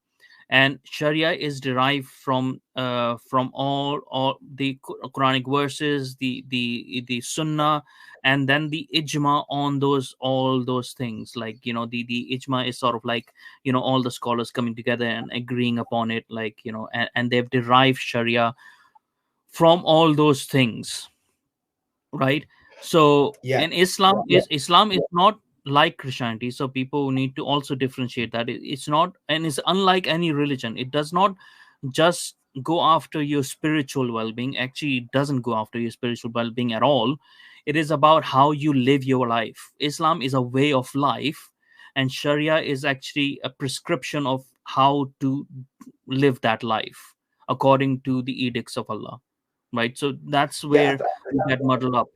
and Sharia is derived from all the Quranic verses, the Sunnah, and then the ijma on those, all those things. Like, you know, the ijma is sort of like, you know, all the scholars coming together and agreeing upon it, like, you know, and they've derived Sharia from all those things, right? So Yeah. in Islam is not like Christianity, so people need to also differentiate that it's not, and it's unlike any religion. It does not just go after your spiritual well-being. Actually, it doesn't go after your spiritual well-being at all. It is about how you live your life. Islam is a way of life, and Sharia is actually a prescription of how to live that life according to the edicts of Allah, right? So that's Yeah. where we get muddled up.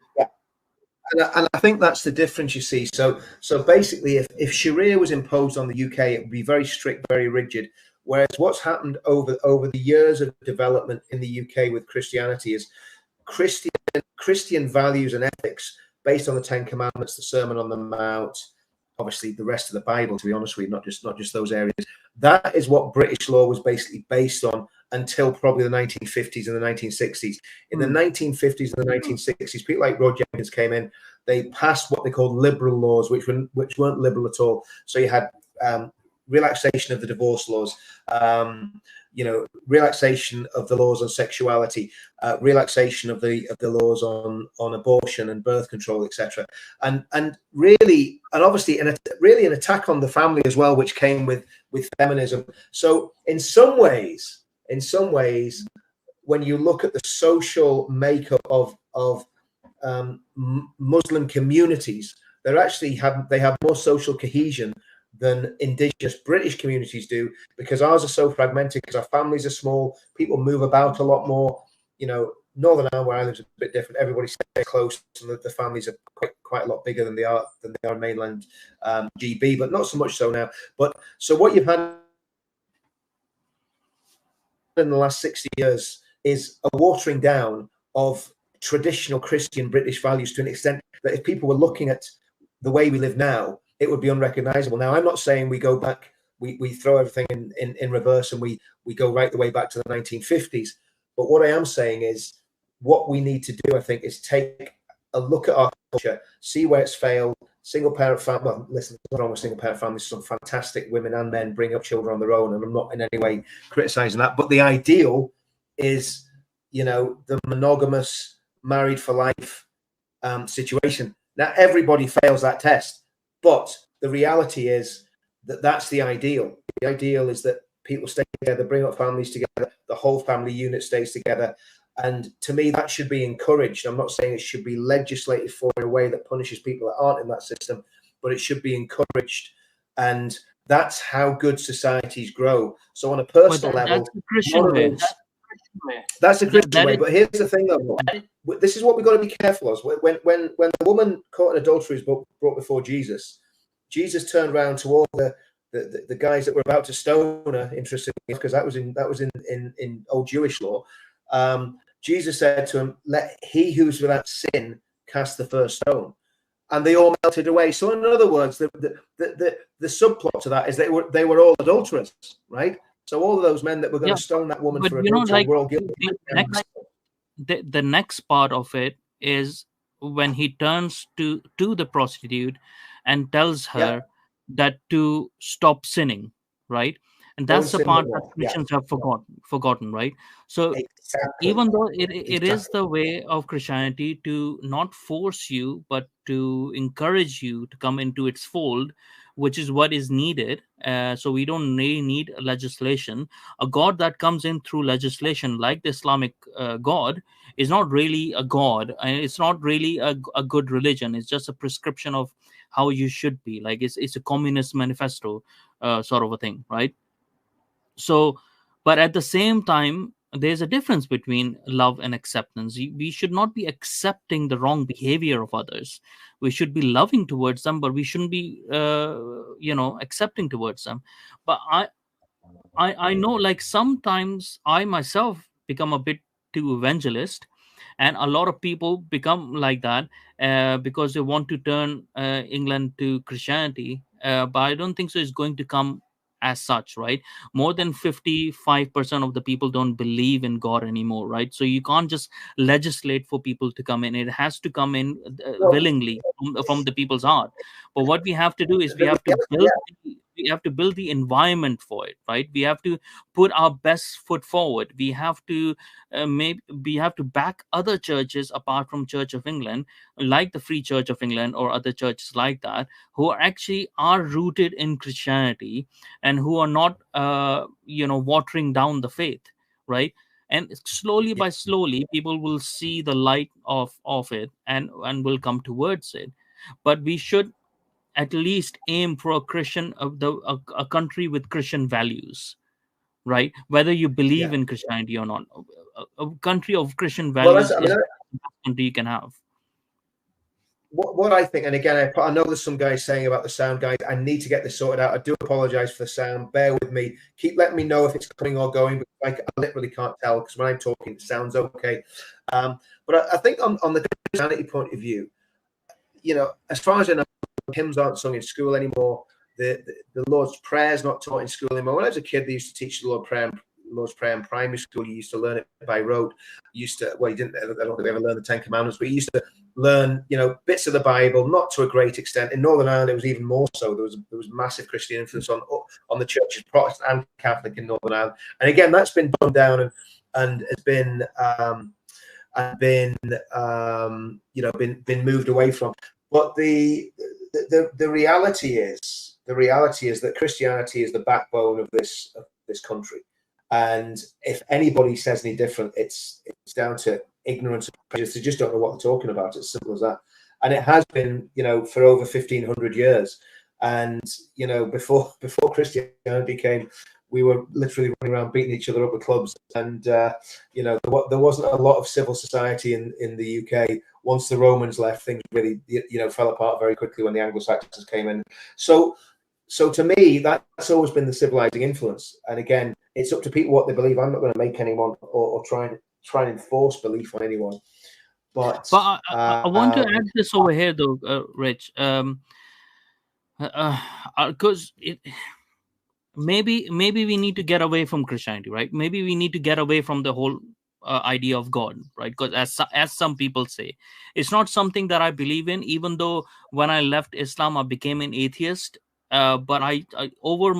And I think that's the difference, you see. So basically, if Sharia was imposed on the UK, it would be very strict, very rigid. Whereas what's happened over the years of development in the UK with Christianity is Christian values and ethics based on the Ten Commandments, the Sermon on the Mount, obviously the rest of the Bible. To be honest with you, not just those areas. That is what British law was basically based on until probably the 1950s and the 1960s. In the 1950s and the 1960s, people like Rod Jenkins came in. They passed what they called liberal laws, which weren't liberal at all. So you had relaxation of the divorce laws, relaxation of the laws on sexuality, relaxation of the laws on abortion and birth control, etc. And really, and obviously, really an attack on the family as well, which came with feminism. So in some ways, when you look at the social makeup of Muslim communities, they have more social cohesion than indigenous British communities do, because ours are so fragmented, because our families are small, people move about a lot more. You know, Northern Ireland, where I live, is a bit different. Everybody stays close, and the families are quite a lot bigger than they are in mainland GB, but not so much so now. But so what you've had in the last 60 years is a watering down of traditional Christian British values, to an extent that if people were looking at the way we live now, it would be unrecognizable. Now, I'm not saying we go back, we throw everything in reverse and we go right the way back to the 1950s. But what I am saying is, what we need to do, I think, is take a look at our culture, see where it's failed. Single parent family, well, listen, there's nothing wrong with single parent families. Some fantastic women and men bring up children on their own, and I'm not in any way criticizing that. But the ideal is, the monogamous, married for life situation. Now, everybody fails that test, but the reality is that that's the ideal. The ideal is that people stay together, bring up families together, the whole family unit stays together. And to me, that should be encouraged. I'm not saying it should be legislated for in a way that punishes people that aren't in that system, but it should be encouraged. And that's how good societies grow. So on a personal level, That's the Christian way. That's a Christian way. Is, but here's the thing, though. This is what we've got to be careful of. When the woman caught in adultery was brought before Jesus, Jesus turned around to all the guys that were about to stone her, interestingly, because that was in old Jewish law. Jesus said to him, "Let he who's without sin cast the first stone," and they all melted away. So, in other words, the subplot to that is they were all adulterers, right? So all of those men that were going to stone that woman for adultery were all guilty. The next part of it is when he turns to the prostitute and tells her that to stop sinning, right? And Don't that's the sin no part that more. Yeah, Christians have forgotten, right? So exactly, even though it is exactly. the way of Christianity to not force you, but to encourage you to come into its fold, which is what is needed. So we don't really need legislation. A God that comes in through legislation, like the Islamic God, is not really a God, and it's not really a good religion. It's just a prescription of how you should be. Like it's a communist manifesto, sort of a thing, right? So, but at the same time, there's a difference between love and acceptance. We should not be accepting the wrong behavior of others. We should be loving towards them, but we shouldn't be accepting towards them. But I know, like, sometimes I myself become a bit too evangelist, and a lot of people become like that, because they want to turn England to Christianity. But I don't think so it's going to come as such, right? More than 55% of the people don't believe in God anymore, right? So you can't just legislate for people to come in. It has to come in No, willingly from the people's heart. But what we have to do is the reality, yeah, we have to build the environment for it, right? We have to put our best foot forward. We have to maybe we have to back other churches apart from Church of England, like the Free Church of England or other churches like that, who actually are rooted in Christianity and who are not watering down the faith, right? And slowly yeah. by slowly people will see the light of it, and will come towards it. But we should at least aim for a Christian of a country with Christian values, right? Whether you believe Yeah. in Christianity or not, a country of Christian Well, that's, values I mean, is the best country you can have. what I think, and again, I know there's some guys saying about the sound, guys. I need to get this sorted out. I do apologize for the sound. Bear with me. Keep letting me know if it's coming or going, because I literally can't tell, because when I'm talking, it sounds okay. But I think on the Christianity point of view, as far as I know, hymns aren't sung in school anymore. The Lord's Prayer is not taught in school anymore. When I was a kid, they used to teach the Lord's Prayer in primary school. You used to learn it by rote. You didn't. I don't think we ever learned the Ten Commandments, but you used to learn, bits of the Bible, not to a great extent. In Northern Ireland, it was even more so. There was massive Christian influence on the churches, Protestant and Catholic in Northern Ireland. And again, that's been done down and has been been moved away from. But the reality is that Christianity is the backbone of this country. And if anybody says any different, it's down to ignorance. They just don't know what they're talking about. It's simple as that. And it has been, for over 1,500 years. And before Christianity came, we were literally running around beating each other up with clubs. And there wasn't a lot of civil society in the UK. Once the Romans left, things really fell apart very quickly when the Anglo-Saxons came in. So to me, that's always been the civilizing influence. And again, it's up to people what they believe. I'm not going to make anyone or try and enforce belief on anyone. But I want to add this over here, though, Rich, because maybe we need to get away from Christianity, right? Maybe we need to get away from the whole idea of God, right? Because as some people say, it's not something that I believe in. Even though when I left Islam, I became an atheist. But I over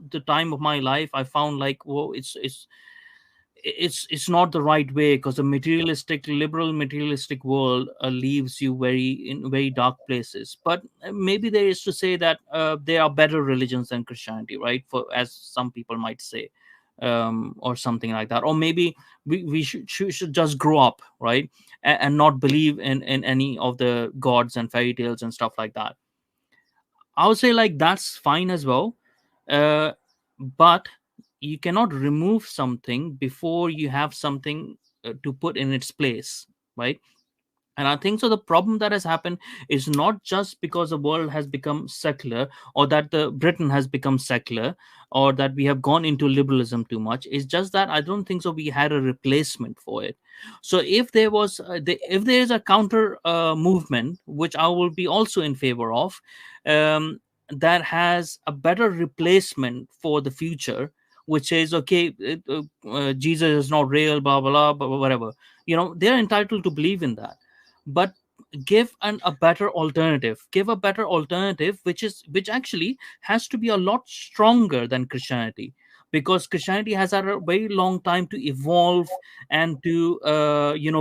the time of my life, I found like, whoa, it's not the right way, because the liberal materialistic world leaves you in very dark places. But maybe there is to say that there are better religions than Christianity, right? For, as some people might say, or something like that. Or maybe we should just grow up, right? And not believe in any of the gods and fairy tales and stuff like that. I would say, like, that's fine as well. But you cannot remove something before you have something to put in its place, right? And I think so the problem that has happened is not just because the world has become secular, or that the Britain has become secular, or that we have gone into liberalism too much. It's just that I don't think so we had a replacement for it. So if there was if there is a counter movement, which I will be also in favor of, that has a better replacement for the future, which says, okay, Jesus is not real, blah blah blah, whatever, they're entitled to believe in that. But give a better alternative, which actually has to be a lot stronger than Christianity, because Christianity has had a very long time to evolve and to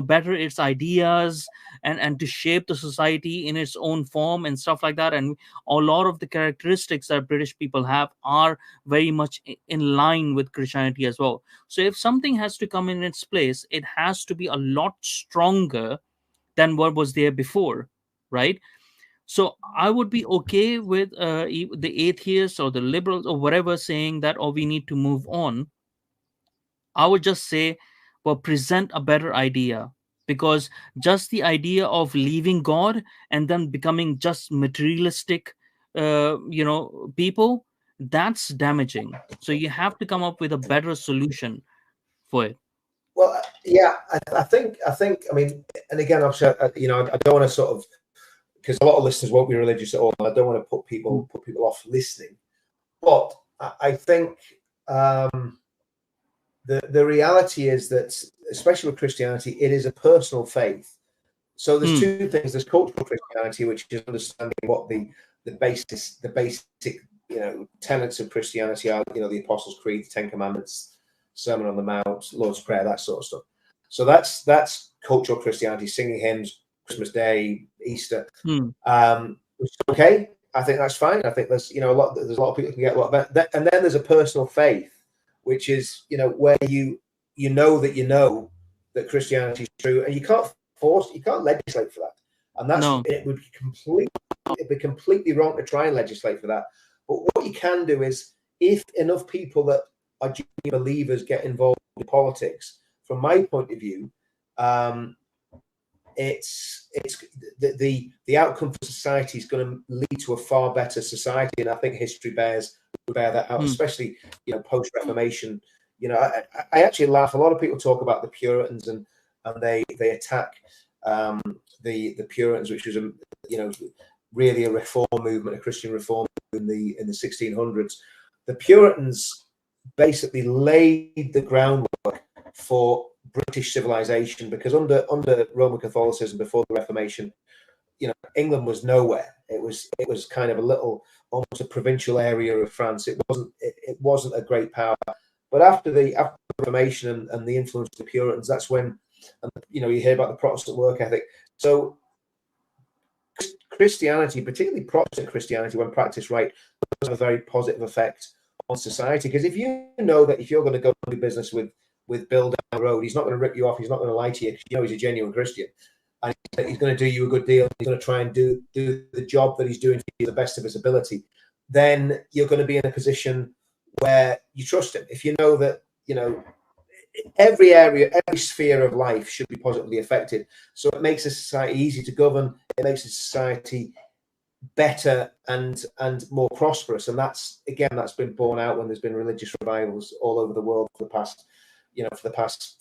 better its ideas, and to shape the society in its own form and stuff like that. And a lot of the characteristics that British people have are very much in line with Christianity as well. So if something has to come in its place, it has to be a lot stronger than what was there before, right? So I would be okay with the atheists or the liberals or whatever saying that, oh, we need to move on. I would just say, well, present a better idea, because just the idea of leaving God and then becoming just materialistic, people, that's damaging. So you have to come up with a better solution for it. Well, yeah, I mean, and again, obviously, I don't want to sort of, because a lot of listeners won't be religious at all, and I don't want to put people off listening. But I think the reality is that, especially with Christianity, it is a personal faith. So there's two things. There's cultural Christianity, which is understanding what the basic tenets of Christianity are. The Apostles' Creed, the Ten Commandments, Sermon on the Mount, Lord's Prayer, that sort of stuff. So that's cultural Christianity, singing hymns, Christmas Day, Easter. Which is okay. I think that's fine. I think there's a lot of people who can get a lot of that. And then there's a personal faith, which is where you know that Christianity is true, and you can't legislate for that. And that's it would be completely wrong to try and legislate for that. But what you can do is, if enough people that are genuine believers get involved in politics, from my point of view, it's the outcome for society is going to lead to a far better society, and I think history bear that out, especially post-Reformation. I actually laugh. A lot of people talk about the Puritans and they attack the Puritans, which was really a reform movement, a Christian reform in the 1600s. The Puritans basically laid the groundwork for British civilization, because under Roman Catholicism before the Reformation, England was nowhere. It was kind of a little, almost a provincial area of France. It wasn't a great power. But after the Reformation and the influence of the Puritans, that's when you hear about the Protestant work ethic. So Christianity, particularly Protestant Christianity, when practiced right, has a very positive effect on society. Because if you know that if you're going to go do business with Bill down the road, he's not going to rip you off, he's not going to lie to you, because he's a genuine Christian, and he's going to do you a good deal, he's going to try and do the job that he's doing for you to the best of his ability, then you're going to be in a position where you trust him. If you know that every area, every sphere of life should be positively affected, so it makes a society easy to govern, it makes a society better and more prosperous. And that's been borne out when there's been religious revivals all over the world for the past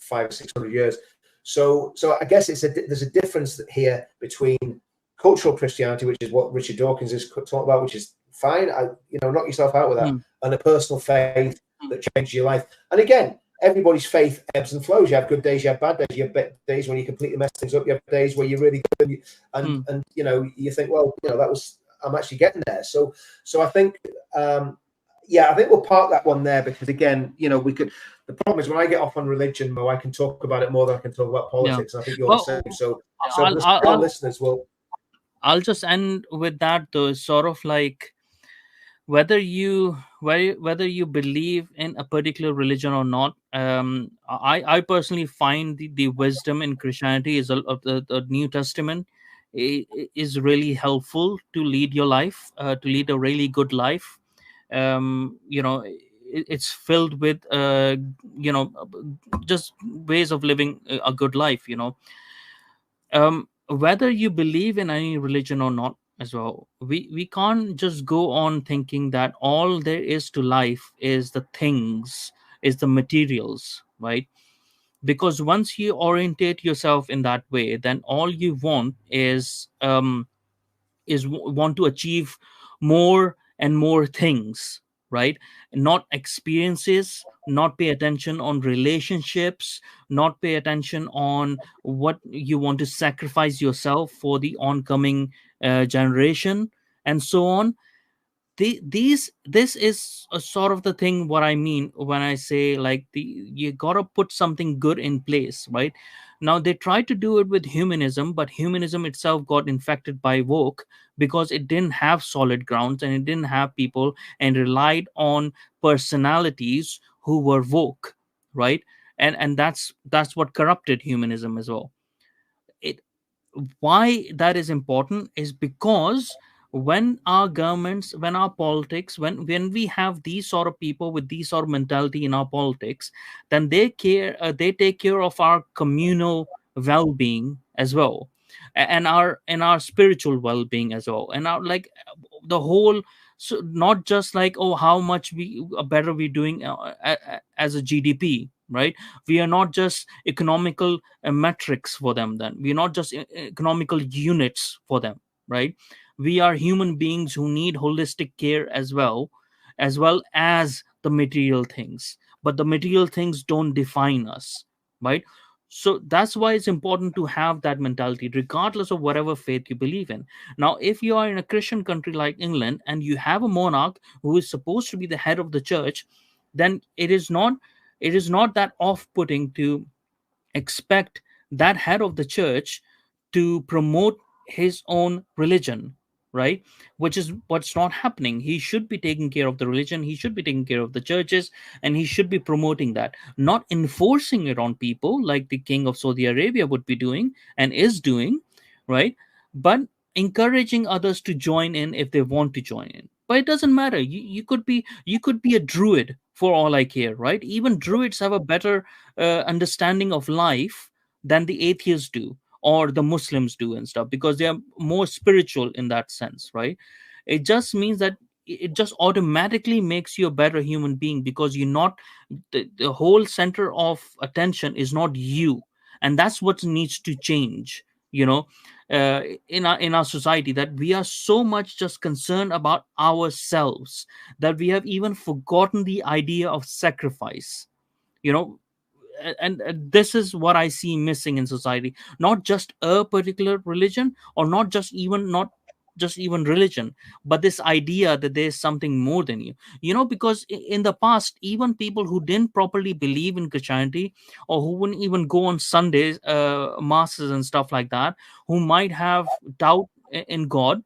500 or 600 years. So I guess there's a difference here between cultural Christianity, which is what Richard Dawkins is talking about, which is fine. Knock yourself out with that, and a personal faith that changes your life. And again, everybody's faith ebbs and flows. You have good days, you have bad days. You have days when you completely mess things up. You have days where you're really good, and you think, well, I'm actually getting there. So I think, I think we'll park that one there, because again, we could. The problem is when I get off on religion, Mo, I can talk about it more than I can talk about politics. And I think you're the same. So our listeners will. I'll just end with that, though. Sort of like, whether you believe in a particular religion or not, I personally find the wisdom in Christianity is of the New Testament is really helpful to lead your life, to lead a really good life. It's filled with just ways of living a good life. Whether you believe in any religion or not as well, we can't just go on thinking that all there is to life is the things, is the materials, right? Because once you orientate yourself in that way, then all you want is want to achieve more and more things, right? Not experiences, not pay attention on relationships, not pay attention on what you want to sacrifice yourself for the oncoming generation, and so on. This is a sort of the thing what I mean when I say, like, you gotta put something good in place, right? Now they tried to do it with humanism, but humanism itself got infected by woke because it didn't have solid grounds, and it didn't have people, and relied on personalities who were woke, right? And that's what corrupted humanism as well. It Why that is important is because when our governments, when our politics, when we have these sort of people with these sort of mentality in our politics, then they take care of our communal well-being as well, and our spiritual well-being as well, and our, like, the whole. So not just like, oh, how much we better we doing as a GDP, right? We are not just economical metrics for them, then we're not just economical units for them, right? We are human beings who need holistic care as well as the material things, but the material things don't define us, right? So that's why it's important to have that mentality regardless of whatever faith you believe in. Now if you are in a Christian country like England and you have a monarch who is supposed to be the head of the church, then it is not that off-putting to expect that head of the church to promote his own religion, right? Which is what's not happening. He should be taking care of the religion, he should be taking care of the churches, and he should be promoting that, not enforcing it on people like the king of Saudi Arabia would be doing and is doing, right? But encouraging others to join in if they want to join in. But it doesn't matter. You could be a druid for all I care, right? Even druids have a better understanding of life than the atheists do, or the Muslims do and stuff, because they are more spiritual in that sense, right? It just means that it just automatically makes you a better human being, because you're not, the whole center of attention is not you. And that's what needs to change, you know in our society, that we are so much just concerned about ourselves that we have even forgotten the idea of sacrifice, you know and this is what I see missing in society. Not just a particular religion, or not just even religion, but this idea that there's something more than you. Because in the past, even people who didn't properly believe in Christianity, or who wouldn't even go on Sundays, masses and stuff like that, who might have doubt in God,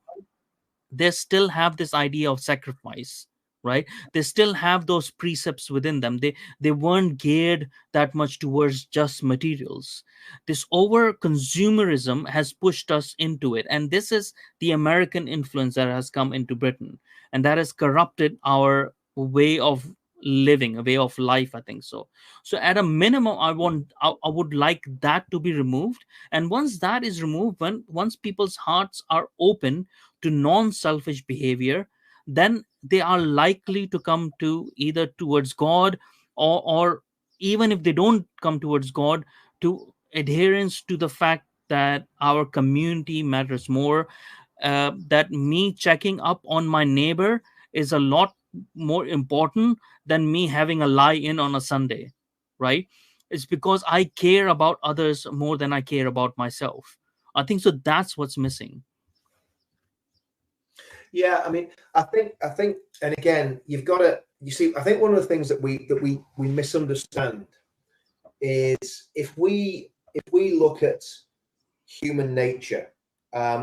they still have this idea of sacrifice, right? They still have those precepts within them. They weren't geared that much towards just materials. This over consumerism has pushed us into it, and this is the American influence that has come into Britain, and that has corrupted our way of living, a way of life, I think so. So at a minimum, I would like that to be removed. And once that is removed, once people's hearts are open to non-selfish behavior, then they are likely to come to either towards God, or even if they don't come towards God, to adherence to the fact that our community matters more, that me checking up on my neighbor is a lot more important than me having a lie in on a Sunday, right? It's because I care about others more than I care about myself. I think so. That's what's missing. Yeah, I mean, I think, and again, you've got to. You see, I think one of the things that we misunderstand is if we look at human nature,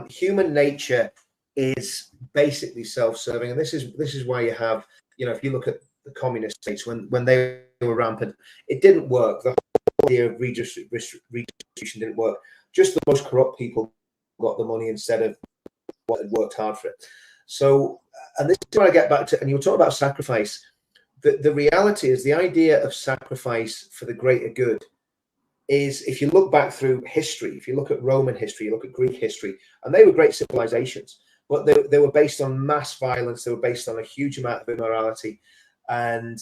human nature is basically self-serving, and this is why you have, if you look at the communist states when they were rampant, it didn't work. The whole idea of redistribution didn't work. Just the most corrupt people got the money instead of what had worked hard for it. So, and this is where I get back to, and you were talking about sacrifice. The reality is, the idea of sacrifice for the greater good is, if you look back through history, if you look at Roman history, you look at Greek history, and they were great civilizations, but they were based on mass violence, they were based on a huge amount of immorality, and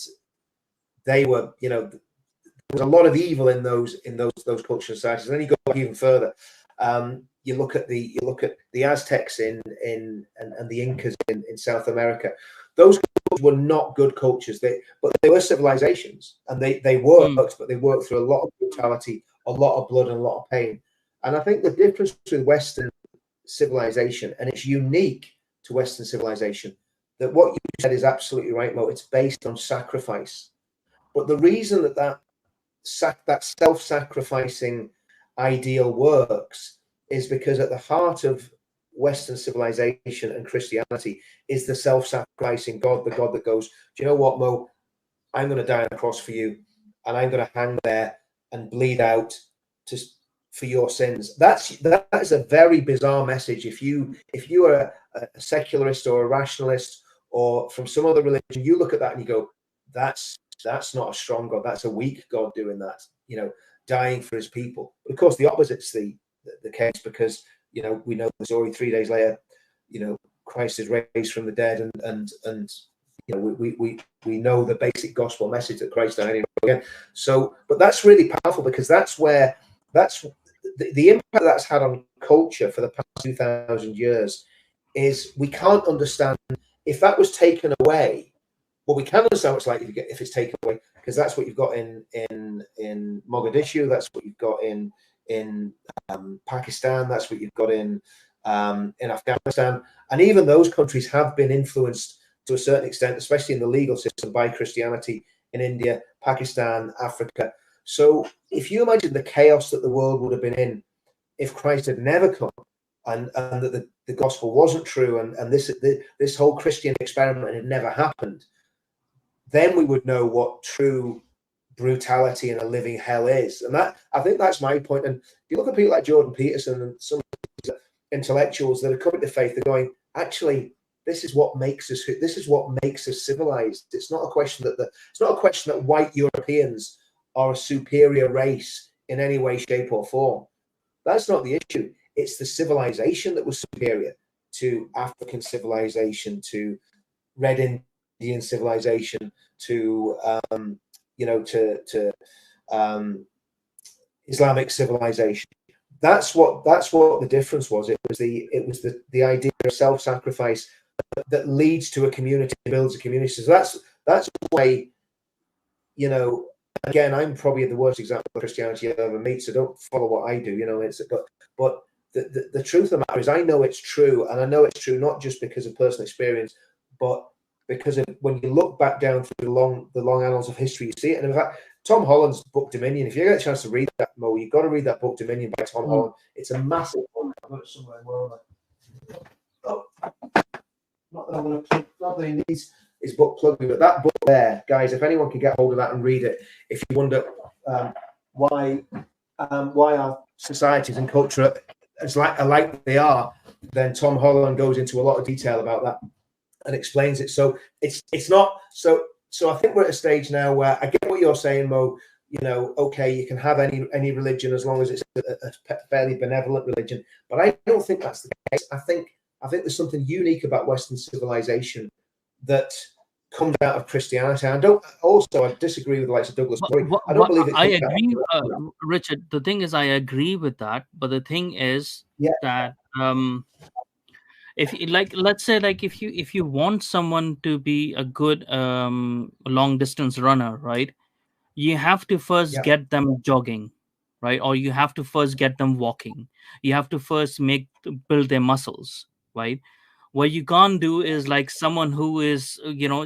they were, there was a lot of evil in those cultural societies. And then you go back even further. You look at the Aztecs and the Incas in South America. those cultures were not good cultures. But they were civilizations, and they worked, but they worked through a lot of brutality, a lot of blood, and a lot of pain. And I think the difference with Western civilization, and it's unique to Western civilization, that what you said is absolutely right, Mo. It's based on sacrifice. But the reason that self-sacrificing ideal works is because at the heart of Western civilization and Christianity is the self-sacrificing God, the God that goes, do you know what, Mo? I'm going to die on a cross for you, and I'm going to hang there and bleed out for your sins. That is a very bizarre message. If you are a secularist or a rationalist or from some other religion, you look at that and you go, that's not a strong God. That's a weak God doing that. Dying for his people. But of course, the opposite's the case, because we know the story. 3 days later, Christ is raised from the dead, and we know the basic gospel message that Christ died again. So, but that's really powerful, because that's the impact that's had on culture for the past 2,000 years. Is we can't understand if that was taken away. Well, we can understand what it's like if it's taken away, because that's what you've got in Mogadishu. That's what you've got in Pakistan. That's what you've got in Afghanistan, and even those countries have been influenced to a certain extent, especially in the legal system, by Christianity in India, Pakistan, Africa. So, if you imagine the chaos that the world would have been in if Christ had never come, and that the gospel wasn't true, and this whole Christian experiment had never happened, then we would know what true brutality in a living hell is. And that, I think that's my point. And you look at people like Jordan Peterson and some intellectuals that are coming to faith, they're going, actually, this is what makes us civilized. It's not a question that white Europeans are a superior race in any way, shape, or form. That's not the issue. It's the civilization that was superior to African civilization, to Red Indian civilization, to Islamic civilization. That's what the difference was. It was the idea of self-sacrifice that leads to a community, builds a community. So that's why, again, I'm probably the worst example of Christianity I've ever met, so don't follow what I do. But the truth of the matter is, I know it's true, and I know it's true not just because of personal experience, but because of when you look back down through the long annals of history, you see it. And in fact, Tom Holland's book Dominion, if you get a chance to read that, Mo, you've got to read that book Dominion by Tom Holland. It's a massive book. I've got it somewhere in the world. Oh, not that he needs his book plugged, but that book there, guys, if anyone can get hold of that and read it, if you wonder why our societies and culture are like they are, then Tom Holland goes into a lot of detail about that and explains it. So it's not so. So I think we're at a stage now where I get what you're saying, Mo. Okay, you can have any religion as long as it's a fairly benevolent religion, but I don't think that's the case. I think there's something unique about Western civilization that comes out of Christianity. I disagree with the likes of Douglas Murray. I don't believe it. I agree, Richard. The thing is, I agree with that, but the thing is that if let's say if you want someone to be a good long distance runner, right, you have to first get them jogging, right, or you have to first get them walking. You have to first build their muscles, right? What you can't do is like someone who is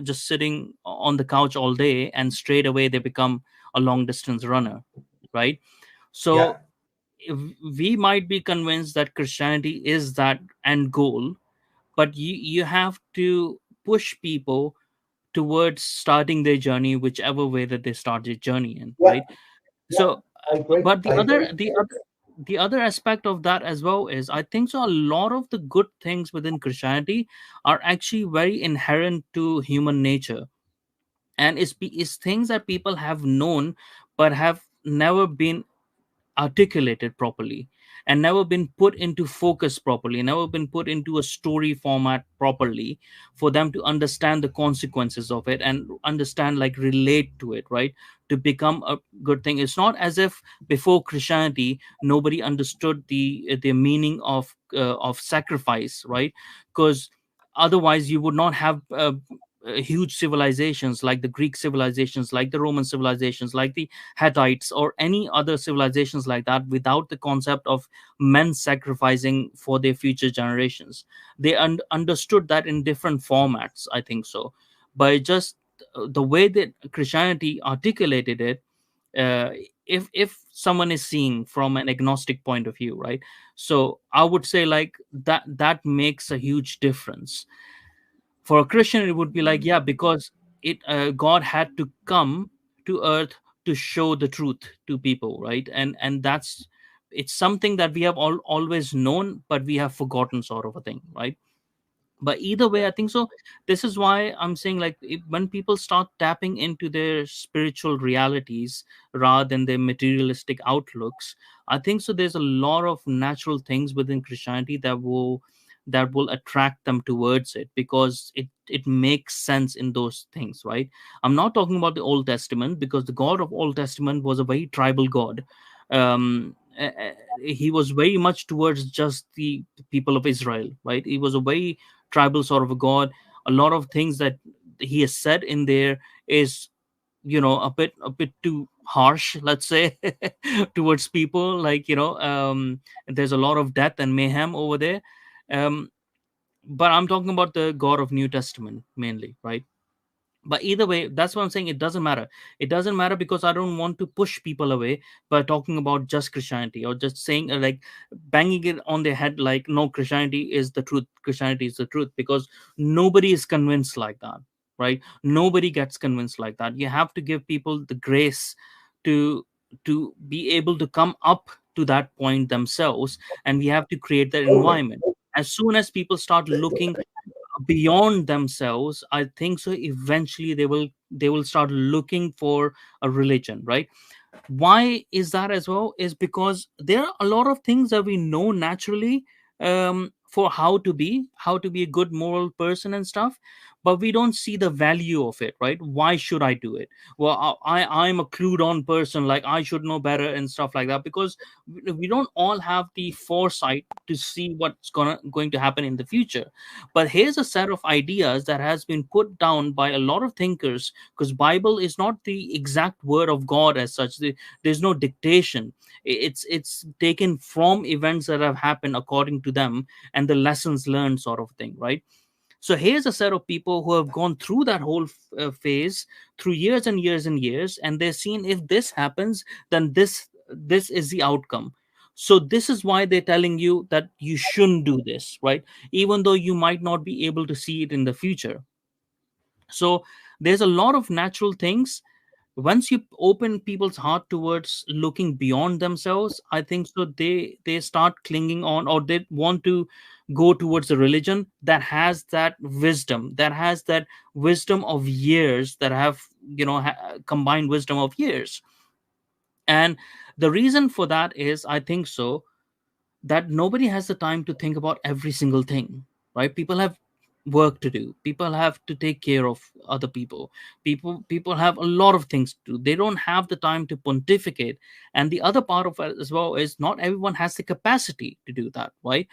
just sitting on the couch all day and straight away they become a long distance runner, right? So we might be convinced that Christianity is that end goal, but you have to push people towards starting their journey whichever way that they start their journey in, right? So but the other aspect of that as well is, I think so a lot of the good things within Christianity are actually very inherent to human nature, and it's things that people have known but have never been articulated properly, and never been put into focus properly, never been put into a story format properly for them to understand the consequences of it and understand, like, relate to it, right, to become a good thing. It's not as if before Christianity nobody understood the meaning of sacrifice, right? Because otherwise you would not have huge civilizations like the Greek civilizations, like the Roman civilizations, like the Hittites, or any other civilizations like that, without the concept of men sacrificing for their future generations. They understood that in different formats, I think so. By just the way that Christianity articulated it, uh, if someone is seeing from an agnostic point of view, right? So I would say like that makes a huge difference. For a Christian, it would be like, yeah, because it God had to come to earth to show the truth to people, right? And that's, it's something that we have always known, but we have forgotten, sort of a thing, right? But either way, I think so. This is why I'm saying, like, when people start tapping into their spiritual realities rather than their materialistic outlooks, I think so there's a lot of natural things within Christianity that will attract them towards it, because it makes sense in those things, right? I'm not talking about the Old Testament, because the God of Old Testament was a very tribal God. He was very much towards just the people of Israel, right? He was a very tribal sort of a God. A lot of things that he has said in there is, a bit too harsh, let's say, towards people, like, there's a lot of death and mayhem over there. um but I'm talking about the God of New Testament mainly, right? But either way, that's what I'm saying. It doesn't matter. It doesn't matter, because I don't want to push people away by talking about just Christianity, or just saying, like, banging it on their head, like, no, Christianity is the truth, Christianity is the truth, because nobody is convinced like that, right? Nobody gets convinced like that. You have to give people the grace to be able to come up to that point themselves, and we have to create that environment. As soon as people start looking beyond themselves, I think so eventually they will start looking for a religion, right? Why is that as well? Is because there are a lot of things that we know naturally, for how to be a good moral person and stuff, but we don't see the value of it, right? Why should I do it? Well, I'm a clued on person, like, I should know better and stuff like that, because we don't all have the foresight to see what's going to happen in the future. But here's a set of ideas that has been put down by a lot of thinkers, because Bible is not the exact word of God as such. There's no dictation. It's taken from events that have happened according to them, and the lessons learned, sort of thing, right? So here's a set of people who have gone through that whole phase, through years and years and years, and they're seen, if this happens, then this is the outcome. So this is why they're telling you that you shouldn't do this, right? Even though you might not be able to see it in the future. So there's a lot of natural things. Once you open people's heart towards looking beyond themselves, I think so they start clinging on, or they want to go towards a religion that has that wisdom of years, that have, combined wisdom of years. And the reason for that is, I think so, that nobody has the time to think about every single thing, right? People have work to do, people have to take care of other people, people have a lot of things to do. They don't have the time to pontificate. And the other part of it as well is, not everyone has the capacity to do that, right?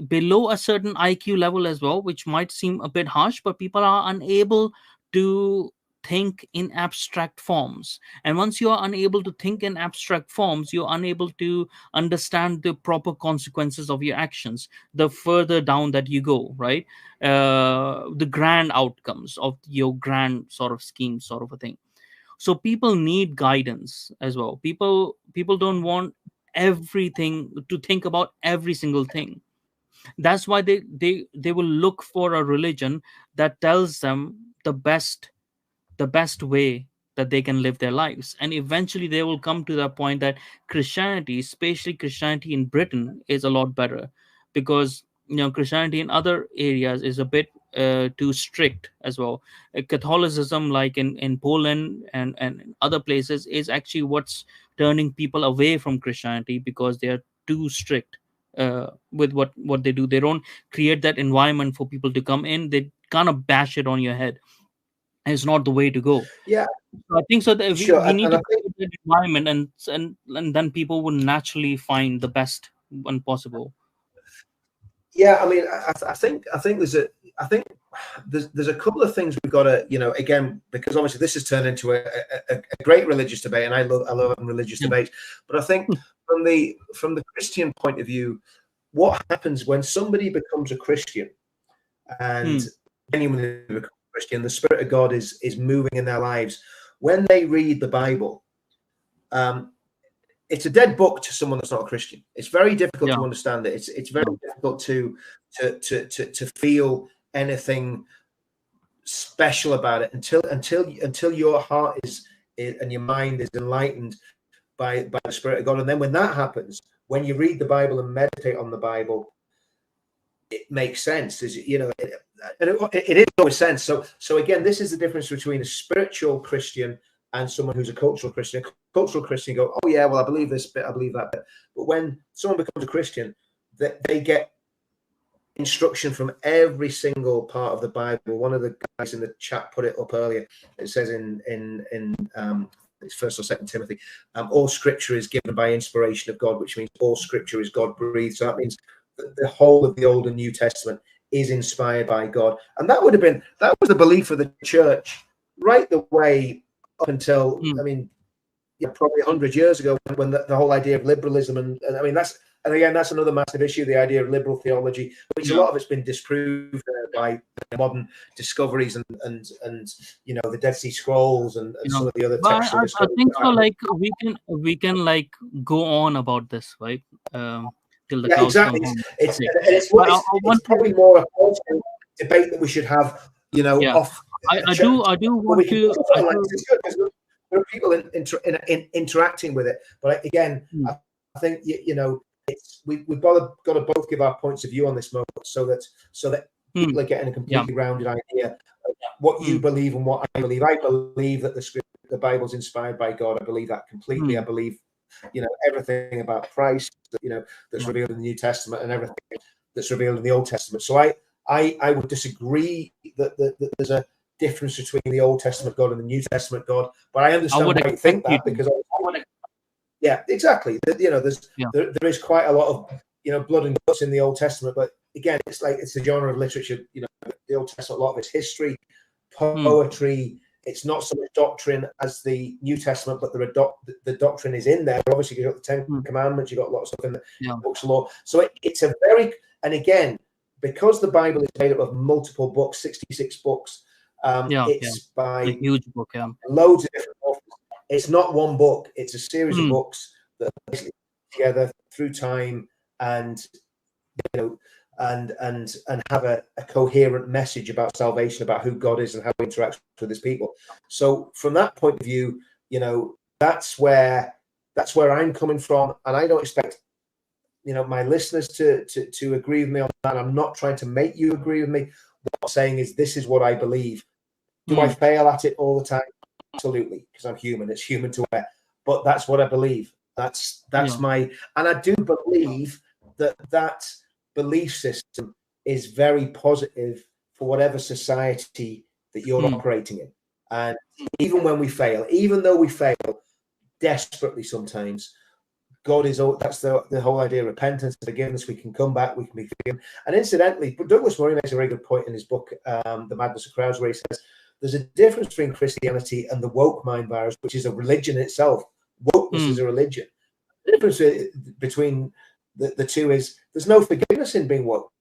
Below a certain IQ level as well, which might seem a bit harsh, but people are unable to think in abstract forms. And once you are unable to think in abstract forms, you're unable to understand the proper consequences of your actions the further down that you go, right? The grand outcomes of your grand sort of scheme, sort of a thing. So people need guidance as well. People don't want everything to think about every single thing. That's why they will look for a religion that tells them the best way that they can live their lives. And eventually they will come to the point that Christianity, especially Christianity in Britain, is a lot better, because Christianity in other areas is a bit too strict as well. Catholicism, like in Poland and in other places, is actually what's turning people away from Christianity, because they are too strict with what they do. They don't create that environment for people to come in. They kind of bash it on your head. It's not the way to go. Yeah, So I think so that we, sure. we need And to I think, create that environment, and then people will naturally find the best when possible. yeah, I mean, I think there's a, I think there's a couple of things we've got to, again, because obviously this has turned into a great religious debate, and I love religious debates. But I think from the Christian point of view, what happens when somebody becomes a Christian and genuinely becomes a Christian, the Spirit of God is moving in their lives. When they read the Bible, it's a dead book to someone that's not a Christian. It's very difficult to understand it. It's very difficult to feel anything special about it until your heart is and your mind is enlightened by the Spirit of God. And then when that happens, when you read the Bible and meditate on the Bible, it makes sense. It is always sense. So again, this is the difference between a spiritual Christian and someone who's a cultural Christian. A cultural Christian go, oh yeah, well, I believe this bit, I believe that bit. But when someone becomes a Christian, they get instruction from every single part of the Bible. One of the guys in the chat put it up earlier. It says in it's 1st or 2nd Timothy, all Scripture is given by inspiration of God, which means all Scripture is God breathed. So that means that the whole of the Old and New Testament is inspired by God, and that was the belief of the church right the way up until probably 100 years ago, when the whole idea of liberalism and I mean that's another massive issue, the idea of liberal theology, which a lot of it's been disproved by modern discoveries and the Dead Sea Scrolls and some of the other texts. I think so. Like we can like go on about this, right? Till the cows exactly. come home. It's probably more a wholesome debate that we should have. Off. I do want to. There are people interacting with it, but again, I think we've got to both give our points of view on this moment, so that people are getting a completely rounded idea of what you believe and what I believe. I believe that the Bible's inspired by God. I believe that completely. I believe everything about Christ that's revealed in the New Testament and everything that's revealed in the Old Testament. So I would disagree that there's a difference between the Old Testament God and the New Testament God, but I understand why you think that, because exactly. There is quite a lot of blood and guts in the Old Testament, but again, it's a genre of literature. The Old Testament, a lot of it's history, poetry. It's not so much doctrine as the New Testament, but the doctrine is in there. Obviously, you've got the 10 Commandments, you've got a lot of stuff in the books of law. So it's a very, and again, because the Bible is made up of multiple books, 66 books, it's by a huge book, loads of different authors. It's not one book; it's a series of books that are basically together through time, and and have a coherent message about salvation, about who God is and how He interacts with His people. So from that point of view, that's where I'm coming from, and I don't expect my listeners to agree with me on that. I'm not trying to make you agree with me. What I'm saying is, this is what I believe. Do I fail at it all the time? Absolutely, because I'm human. It's human to err. But that's what I believe. That's my, and I do believe that belief system is very positive for whatever society that you're operating in. And even when we fail, even though we fail desperately sometimes, God is, that's the whole idea of repentance, forgiveness. We can come back, we can be forgiven. And incidentally, Douglas Murray makes a very good point in his book, The Madness of Crowds, where he says there's a difference between Christianity and the woke mind virus, which is a religion itself. Wokeness is a religion. The difference between the two is there's no forgiveness in being woke.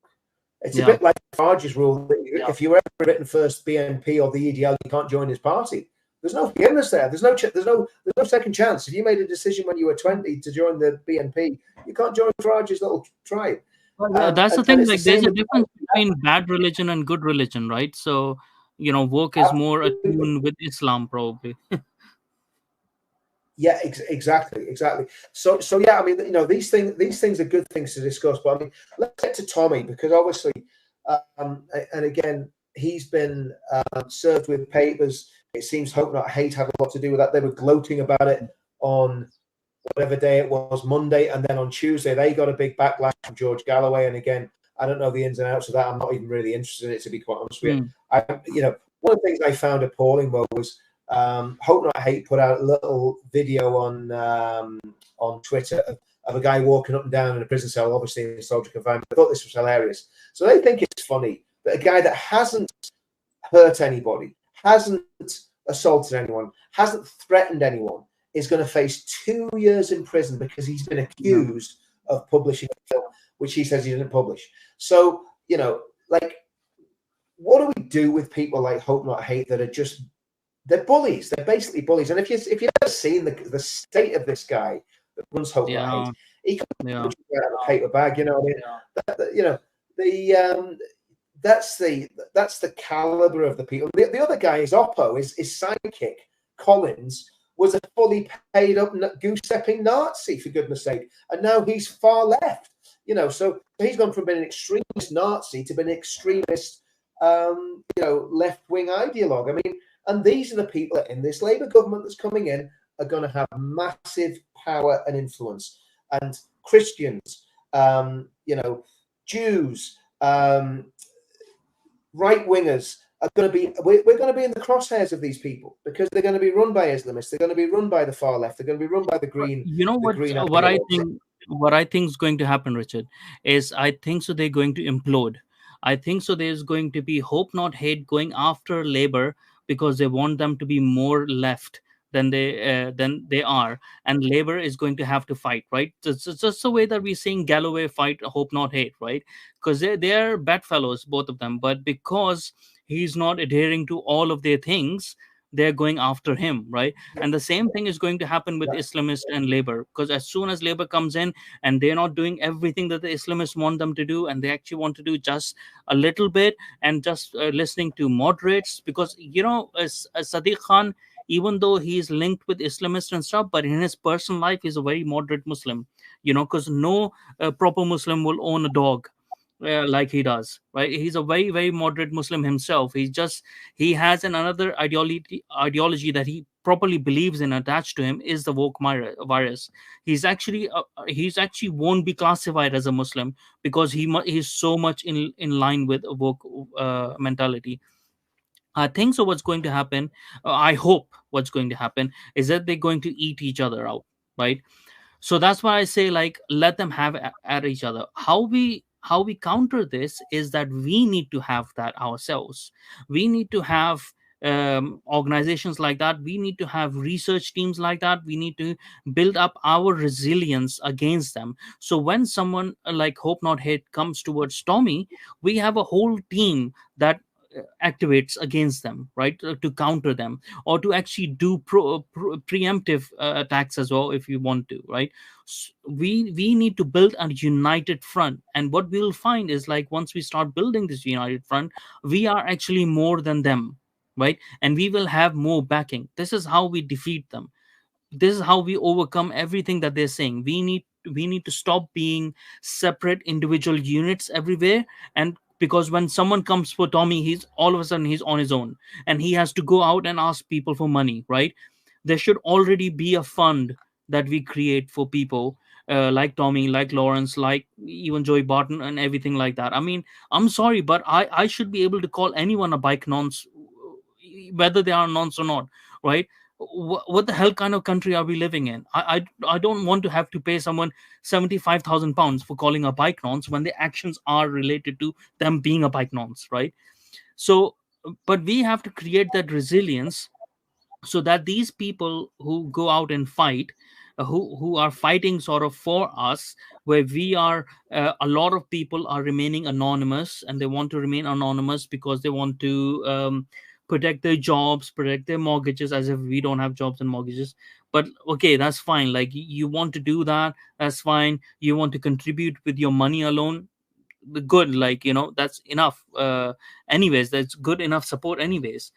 It's a bit like Farage's rule that if you were ever written first BNP or the EDL, you can't join his party. There's no forgiveness there. There's no second chance. If you made a decision when you were 20 to join the BNP, you can't join Farage's little tribe. That's the thing. Like, there's a difference between bad religion and good religion, right? So, woke is more attuned with Islam, probably. Yeah, exactly. So yeah, I mean, these things are good things to discuss. But I mean, let's get to Tommy, because obviously, and again, he's been served with papers. It seems Hope Not Hate had a lot to do with that. They were gloating about it on whatever day it was, Monday, and then on Tuesday they got a big backlash from George Galloway. And again, I don't know the ins and outs of that. I'm not even really interested in it, to be quite honest with you. One of the things I found appalling was Hope Not Hate put out a little video on Twitter of a guy walking up and down in a prison cell, obviously in a soldier confinement. I thought this was hilarious. So they think it's funny that a guy that hasn't hurt anybody, hasn't assaulted anyone, hasn't threatened anyone, is going to face 2 years in prison because he's been accused of publishing a film which he says he didn't publish. So, you know, like, what do we do with people like Hope Not Hate that are just, they're bullies? They're basically bullies. And if you've ever seen the state of this guy that runs Hope Not Hate, he could put you out of a paper bag. You know what I mean? You know, that's the caliber of the people. The other guy is Oppo. His sidekick Collins was a fully paid up goose-stepping Nazi, for goodness sake, and now he's far left. You know, so he's gone from being an extremist Nazi to being an extremist, you know, left-wing ideologue. I mean, and these are the people that in this Labour government that's coming in are going to have massive power and influence. And Christians, you know, Jews, right-wingers are going to be, we're going to be in the crosshairs of these people because they're going to be run by Islamists. They're going to be run by the far left. They're going to be run by the green. You know what I think is going to happen, Richard, is I think so they're going to implode. I think so there's going to be Hope Not Hate going after Labour because they want them to be more left than they are, and Labour is going to have to fight, right? It's just the way that we're seeing Galloway fight Hope Not Hate, right? Because they're bedfellows, both of them, but because he's not adhering to all of their things, they're going after him, right? And the same thing is going to happen with Islamist and Labour, because as soon as Labour comes in and they're not doing everything that the Islamists want them to do, and they actually want to do just a little bit and just listening to moderates, because, you know, Sadiq Khan, even though he's linked with Islamists and stuff, but in his personal life, he's a very moderate Muslim, you know, because no proper Muslim will own a dog like he does, right? He's a very, very moderate Muslim himself. He has another ideology that he properly believes in attached to him is the woke virus. He's actually won't be classified as a Muslim because he's so much in line with woke mentality. I think so. What's going to happen? I hope what's going to happen is that they're going to eat each other out, right? So that's why I say, like, let them have at each other. How we counter this is that we need to have that ourselves. We need to have organizations like that. We need to have research teams like that. We need to build up our resilience against them. So when someone like Hope Not Hate comes towards Tommy, we have a whole team that activates against them, right, to counter them, or to actually do preemptive attacks as well if you want to, right? We need to build a united front, and what we'll find is, like, once we start building this united front, we are actually more than them, right? And we will have more backing. This is how we defeat them. This is how we overcome everything that they're saying. We need to stop being separate individual units everywhere. And because when someone comes for Tommy, he's all of a sudden he's on his own and he has to go out and ask people for money, right? There should already be a fund that we create for people like Tommy, like Lawrence, like even Joey Barton and everything like that. I mean, I'm sorry, but I should be able to call anyone a bike nonce, whether they are nonce or not, right? What the hell kind of country are we living in? I don't want to have to pay someone £75,000 for calling a bike nonce when the actions are related to them being a bike nonce, right? So, but we have to create that resilience so that these people who go out and fight, who are fighting sort of for us, where we are, a lot of people are remaining anonymous, and they want to remain anonymous because they want to protect their jobs, protect their mortgages, as if we don't have jobs and mortgages. But okay, that's fine. Like, you want to do that, that's fine. You want to contribute with your money alone, the good, like, you know, that's enough. Anyways, that's good enough support anyways.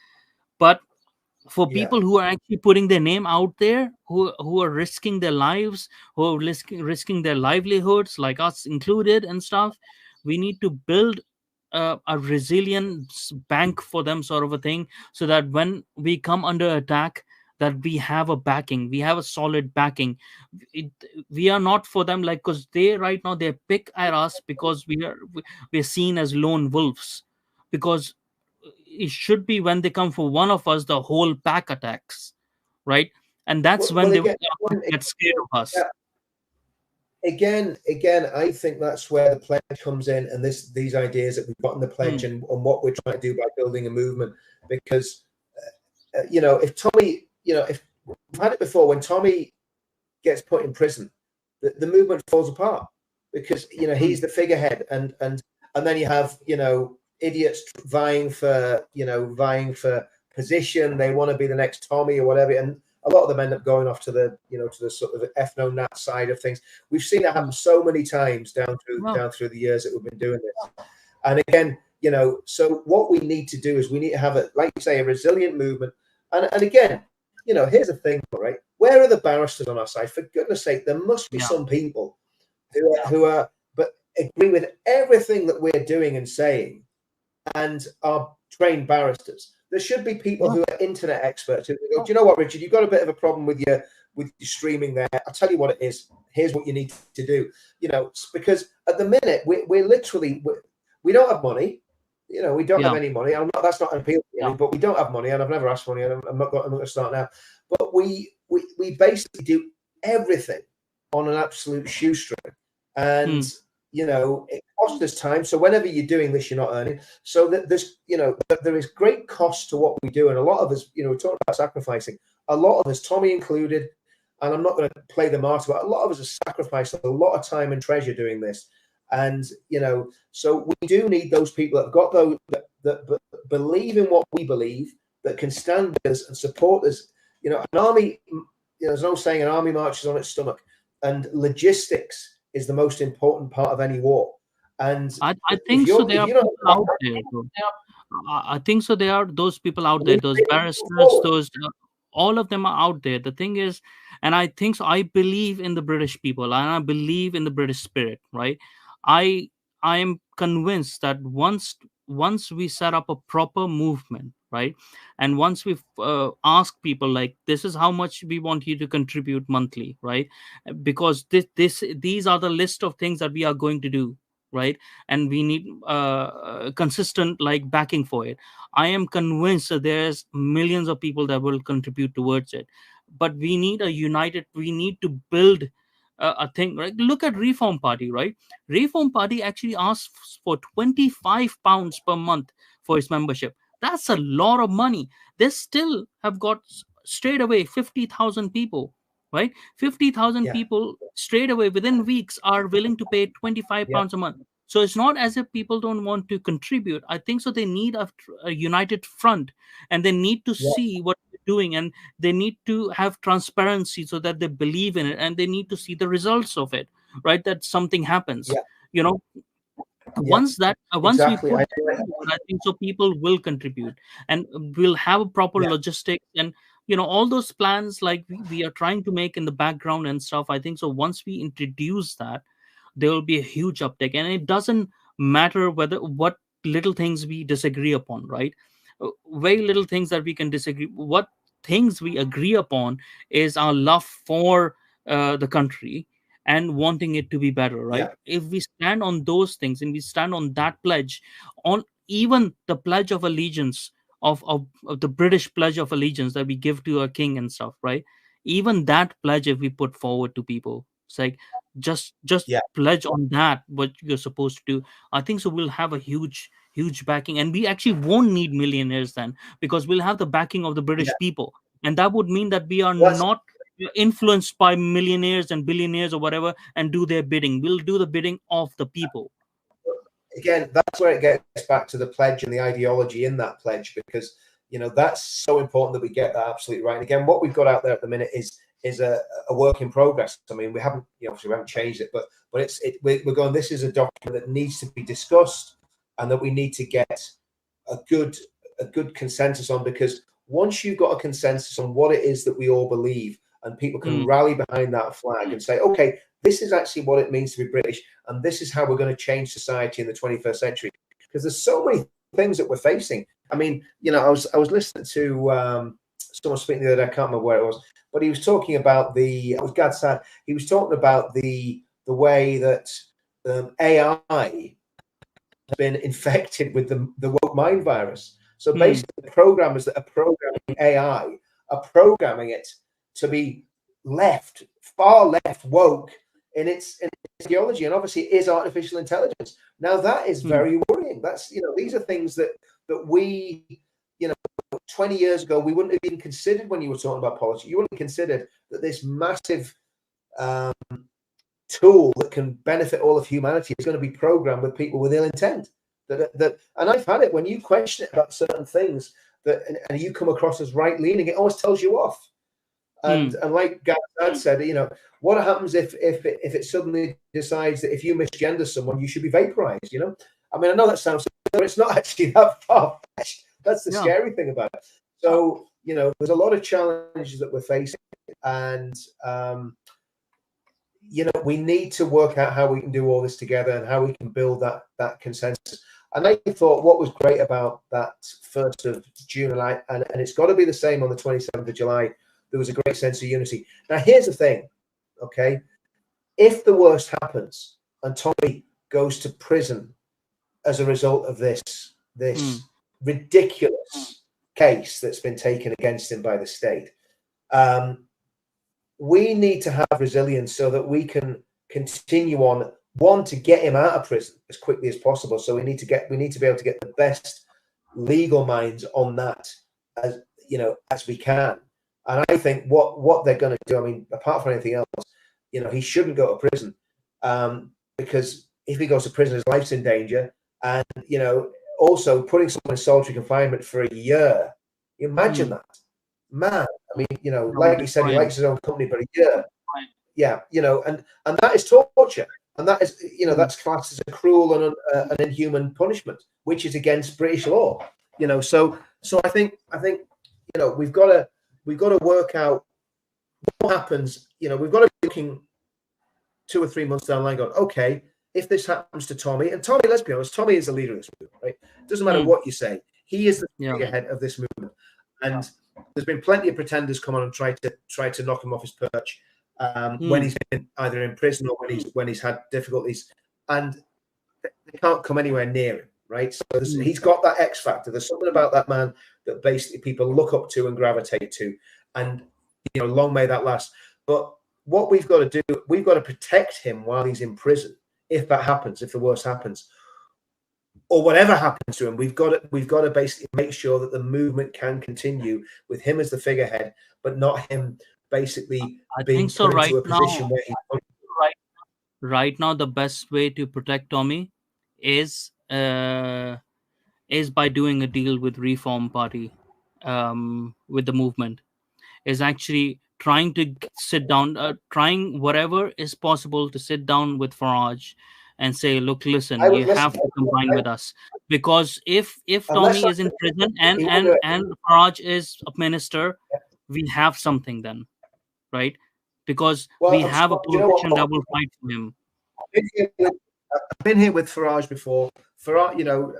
But for people who are actually putting their name out there, who are risking their lives, who are risking their livelihoods, like us included and stuff, we need to build a resilience bank for them, sort of a thing, so that when we come under attack, that we have a backing, we have a solid backing. We are not for them, like, because they right now they pick at us because we're seen as lone wolves. Because it should be when they come for one of us, the whole pack attacks, right? And that's when they get scared of us. again, I think that's where the pledge comes in, and these ideas that we've got in the pledge, and what we're trying to do by building a movement. Because if Tommy, if we've had it before, when Tommy gets put in prison, the movement falls apart, because he's the figurehead, and then you have idiots vying for position. They want to be the next Tommy or whatever, and a lot of them end up going off to the sort of ethno-nat side of things. We've seen it happen so many times down through the years that we've been doing this. And again, so what we need to do is we need to have like you say, a resilient movement. And again, here's the thing, right? Where are the barristers on our side? For goodness sake, there must be some people who are but agree with everything that we're doing and saying, and are trained barristers. There should be people who are internet experts who go, do you know what, Richard, you've got a bit of a problem with your streaming there. I'll tell you what it is. Here's what you need to do. Because at the minute we're literally we don't have money. We don't have any money. That's not an appeal to me, but we don't have money, and I've never asked for money, and I'm not going to start now. But we basically do everything on an absolute shoestring, and it costs us time. So whenever you're doing this, you're not earning. So that there's there is great cost to what we do, and a lot of us, we're talking about sacrificing. A lot of us, Tommy included, and I'm not going to play the martyr, but a lot of us have sacrificed a lot of time and treasure doing this. And so we do need those people that have got those that believe in what we believe, that can stand with us and support us. An army, there's no saying an army marches on its stomach, and logistics is the most important part of any war. And I think so. There are people out there. I think so. There are those people out there, those barristers, those all of them are out there. The thing is, and I think so. I believe in the British people, and I believe in the British spirit. Right. I am convinced that once we set up a proper movement, right, and once we ask people like, this is how much we want you to contribute monthly, right, because these are the list of things that we are going to do, right, and we need consistent like backing for it. I am convinced that there's millions of people that will contribute towards it, but we need we need to build a thing, right? Look at Reform Party, right? Reform Party actually asks for £25 per month for its membership. That's a lot of money. They still have got straight away 50,000 people, right? 50,000 people straight away within weeks are willing to pay £25 a month. So it's not as if people don't want to contribute. I think so. They need a united front, and they need to see what we're doing, and they need to have transparency so that they believe in it, and they need to see the results of it, right? That something happens. Once exactly. we put I think so people will contribute, and we'll have a proper logistics, and all those plans like we are trying to make in the background and stuff. I think so once we introduce that, there will be a huge uptick, and it doesn't matter what little things we disagree upon, right? Very little things that we can disagree. What things we agree upon is our love for the country and wanting it to be better, right? If we stand on those things and we stand on that pledge, on even the pledge of allegiance of the British pledge of allegiance that we give to our king and stuff, right? Even that pledge, if we put forward to people, it's like just pledge on that what you're supposed to do. I think so we'll have a huge backing, and we actually won't need millionaires then, because we'll have the backing of the British people, and that would mean that we are not influenced by millionaires and billionaires or whatever and do their bidding. We'll do the bidding of the people. Again, that's where it gets back to the pledge and the ideology in that pledge, because that's so important that we get that absolutely right. And again, what we've got out there at the minute is a work in progress. I mean, we haven't obviously we haven't changed it, but we're going, this is a document that needs to be discussed, and that we need to get a good consensus on, because once you've got a consensus on what it is that we all believe, and people can rally behind that flag and say, okay, this is actually what it means to be British, and this is how we're going to change society in the 21st century. Because there's so many things that we're facing. I mean, I was listening to someone speaking the other day, I can't remember where it was, but he was talking about it was Gad Sad. He was talking about the way that AI has been infected with the woke mind virus. So basically, the programmers that are programming AI are programming it to be far left woke, in its ideology, and obviously it is artificial intelligence. Now that is very worrying. That's, you know, these are things that we, you know, 20 years ago we wouldn't have even considered when you were talking about politics. You wouldn't have considered that this massive tool that can benefit all of humanity is going to be programmed with people with ill intent. And I've had it when you question it about certain things and you come across as right leaning, it always tells you off. And like Gav said, you know, what happens if it suddenly decides that if you misgender someone, you should be vaporized? You know, I mean, I know that sounds, but it's not actually that far fetched. That's the scary thing about it. So, you know, there's a lot of challenges that we're facing, and you know, we need to work out how we can do all this together and how we can build that consensus. And I thought what was great about that 1st of June, and it's got to be the same on the 27th of July. There was a great sense of unity. Now, here's the thing, okay? If the worst happens and Tommy goes to prison as a result of this ridiculous case that's been taken against him by the state, we need to have resilience so that we can continue on, one, to get him out of prison as quickly as possible. So we need to be able to get the best legal minds on that, as you know, as we can. And I think what they're going to do, I mean, apart from anything else, you know, he shouldn't go to prison, because if he goes to prison, his life's in danger. And, you know, also putting someone in solitary confinement for a year, imagine that. Man, I mean, you know, like he said, he likes his own company, but a year. Yeah, you know, and that is torture. And that is, you know, that's classed as a cruel and an inhuman punishment, which is against British law. You know, so I think, you know, we've got to work out what happens. You know, we've got to be looking 2 or 3 months down the line going, okay, if this happens to Tommy, and Tommy, let's be honest, Tommy is the leader of this movement, right? It doesn't matter what you say. He is the figurehead of this movement. And there's been plenty of pretenders come on and try to knock him off his perch when he's been either in prison or when he's had difficulties, and they can't come anywhere near him, right? So he's got that X factor. There's something about that man that basically people look up to and gravitate to, and you know, long may that last. But what we've got to do, we've got to protect him while he's in prison. If that happens, if the worst happens, or whatever happens to him, we've got to basically make sure that the movement can continue with him as the figurehead, but not him basically being put into a position where he. Right now, the best way to protect Tommy is by doing a deal with Reform Party, with the movement. Is actually trying to sit down, trying whatever is possible to sit down with Farage and say, look, listen, you have to combine with us, because if Tommy is in prison and Farage is a minister, we have something then, right? Because we have a politician that will fight for him. I've been here with Farage before. Farage, you know,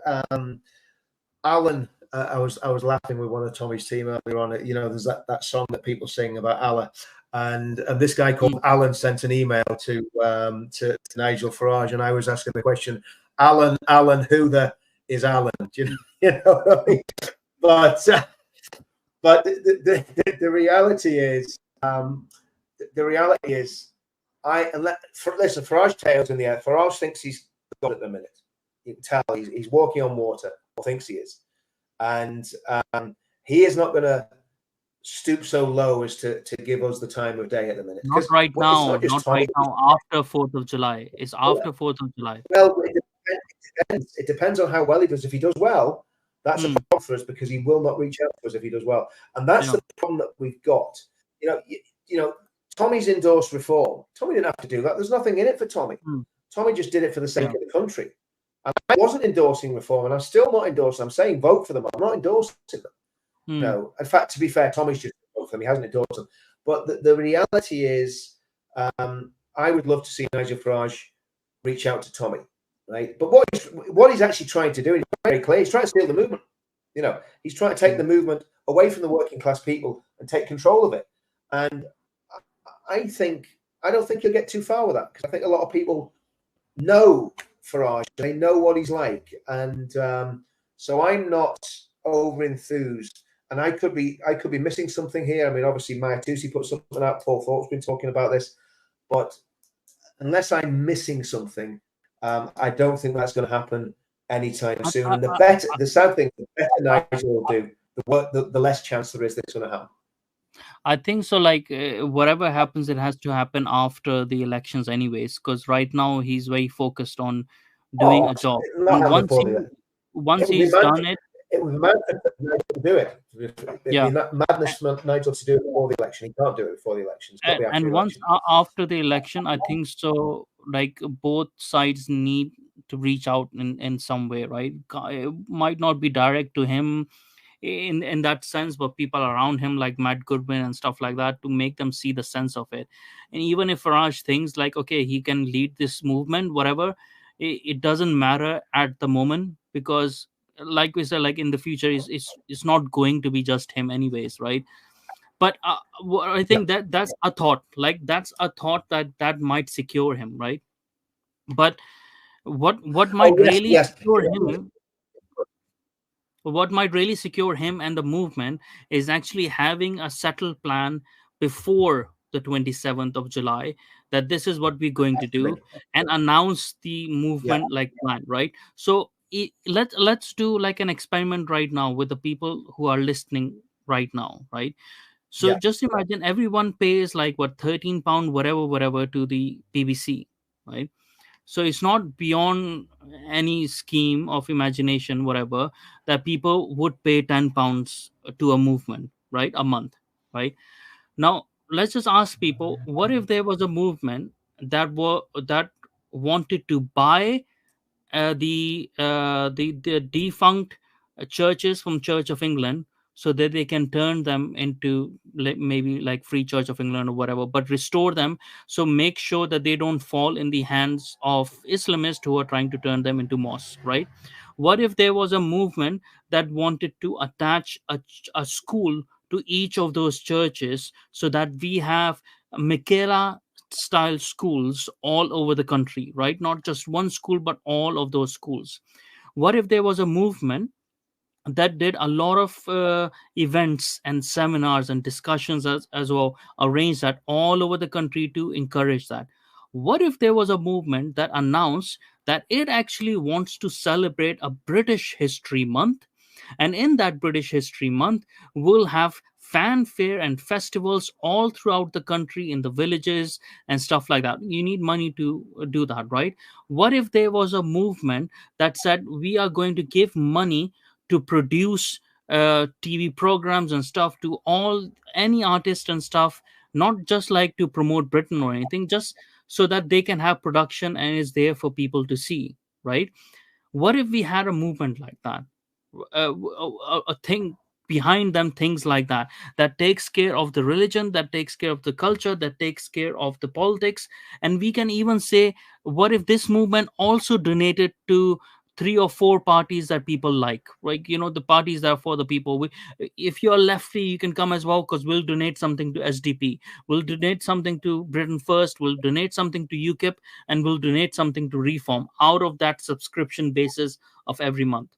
Alan. I was laughing with one of Tommy's team earlier on. You know, there's that song that people sing about Allah, and this guy called Alan sent an email to Nigel Farage, and I was asking the question, Alan, who the is Alan? You know what I mean? But the reality is, listen, Farage tails in the air. Farage thinks he's got it at the minute. You can tell he's walking on water, or thinks he is. And he is not going to stoop so low as to give us the time of day at the minute. Not right now. Not right now. After 4th of July. It's after 4th of July. Well, it depends on how well he does. If he does well, that's a problem for us, because he will not reach out to us if he does well. And that's the problem that we've got. You know, Tommy's endorsed reform. Tommy didn't have to do that. There's nothing in it for Tommy. Tommy just did it for the sake of the country. And I wasn't endorsing reform, and I'm still not endorsing. I'm saying vote for them. I'm not endorsing them. No. In fact, to be fair, Tommy's just voted for them. He hasn't endorsed them. But the reality is, I would love to see Nigel Farage reach out to Tommy, right? But what he's actually trying to do, and he's very clear, he's trying to steal the movement. You know, he's trying to take the movement away from the working class people and take control of it. And I don't think he'll get too far with that, because I think a lot of people know Farage, they know what he's like, and so I'm not over enthused, and I could be missing something here. I mean, obviously Maya Tusi put something out, Paul Thorpe's been talking about this, but unless I'm missing something, I don't think that's going to happen anytime soon. And the sad thing, the better Nigel will do, the less chance there is that it's going to happen. I think so. Like whatever happens, it has to happen after the elections, anyways. Because right now he's very focused on doing a job. And once he's done it, it would be madness for Nigel to do it. It'd be madness for Nigel to do it before the election. He can't do it before the election. And once after the election, I think so. Like both sides need to reach out in some way, right? It might not be direct to him in that sense, but people around him like Matt Goodwin and stuff like that, to make them see the sense of it. And even if Farage thinks like, okay, he can lead this movement, whatever, it doesn't matter at the moment, because like we said, like in the future it's not going to be just him anyways, right? But I think that's a thought, like that's a thought that might secure him, right? But what might really secure him, what might really secure him and the movement is actually having a settled plan before the 27th of July, that this is what we're going to do, and announce the movement like plan, right? So let's do like an experiment right now with the people who are listening right now, right? So just imagine everyone pays like what, £13 whatever to the BBC, right? So it's not beyond any scheme of imagination, whatever, that people would pay £10 to a movement, right? A month, right? Now let's just ask people, what if there was a movement that wanted to buy the defunct churches from Church of England, so that they can turn them into maybe like Free Church of England or whatever, but restore them. So make sure that they don't fall in the hands of Islamists who are trying to turn them into mosques, right? What if there was a movement that wanted to attach a school to each of those churches, so that we have Michaela style schools all over the country, right? Not just one school, but all of those schools. What if there was a movement that did a lot of events and seminars and discussions as well, arranged that all over the country to encourage that? What if there was a movement that announced that it actually wants to celebrate a British History Month, and in that British History Month, we'll have fanfare and festivals all throughout the country, in the villages and stuff like that? You need money to do that, right? What if there was a movement that said, we are going to give money to produce TV programs and stuff to any artist and stuff, not just like to promote Britain or anything, just so that they can have production and is there for people to see, right? What if we had a movement like that, a thing behind them, things like that, that takes care of the religion, that takes care of the culture, that takes care of the politics? And we can even say, what if this movement also donated to 3 or 4 parties that people like, right? You know, the parties that are for the people. If you're lefty, you can come as well, because we'll donate something to SDP, we'll donate something to Britain First, we'll donate something to UKIP, and we'll donate something to Reform out of that subscription basis of every month.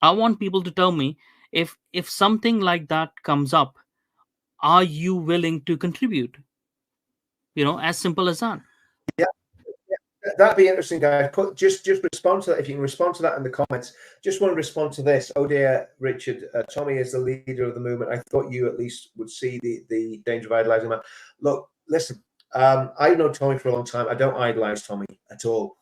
I want people to tell me, if something like that comes up, are you willing to contribute? You know, as simple as that. Yeah, that'd be interesting, guys. Just respond to that. If you can respond to that in the comments. Just want to respond to this. Oh dear, Richard, Tommy is the leader of the movement. I thought you at least would see the danger of idolizing him. Look, listen, I know Tommy for a long time. I don't idolize Tommy at all.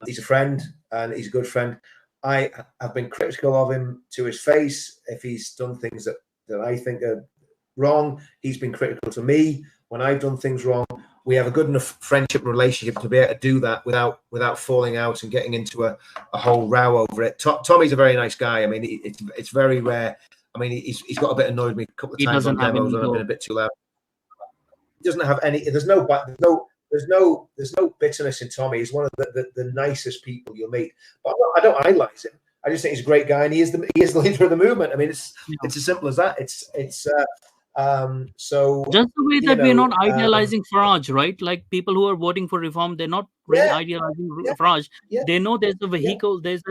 He's a friend, and he's a good friend. I have been critical of him to his face if he's done things that I think are wrong. He's been critical to me when I've done things wrong. We have a good enough friendship relationship to be able to do that without falling out and getting into a whole row over it. Tommy's a very nice guy. I mean, it's very rare. I mean, he's got a bit annoyed me a couple of times on demos when I've been a bit too loud. He doesn't have any. There's no bitterness in Tommy. He's one of the nicest people you'll meet. But I don't idolize him. I just think he's a great guy, and he is the leader of the movement. I mean, it's as simple as that. So just the way that we're not idealizing Farage, right? Like people who are voting for reform, they're not really idealizing Farage. They know there's a vehicle, there's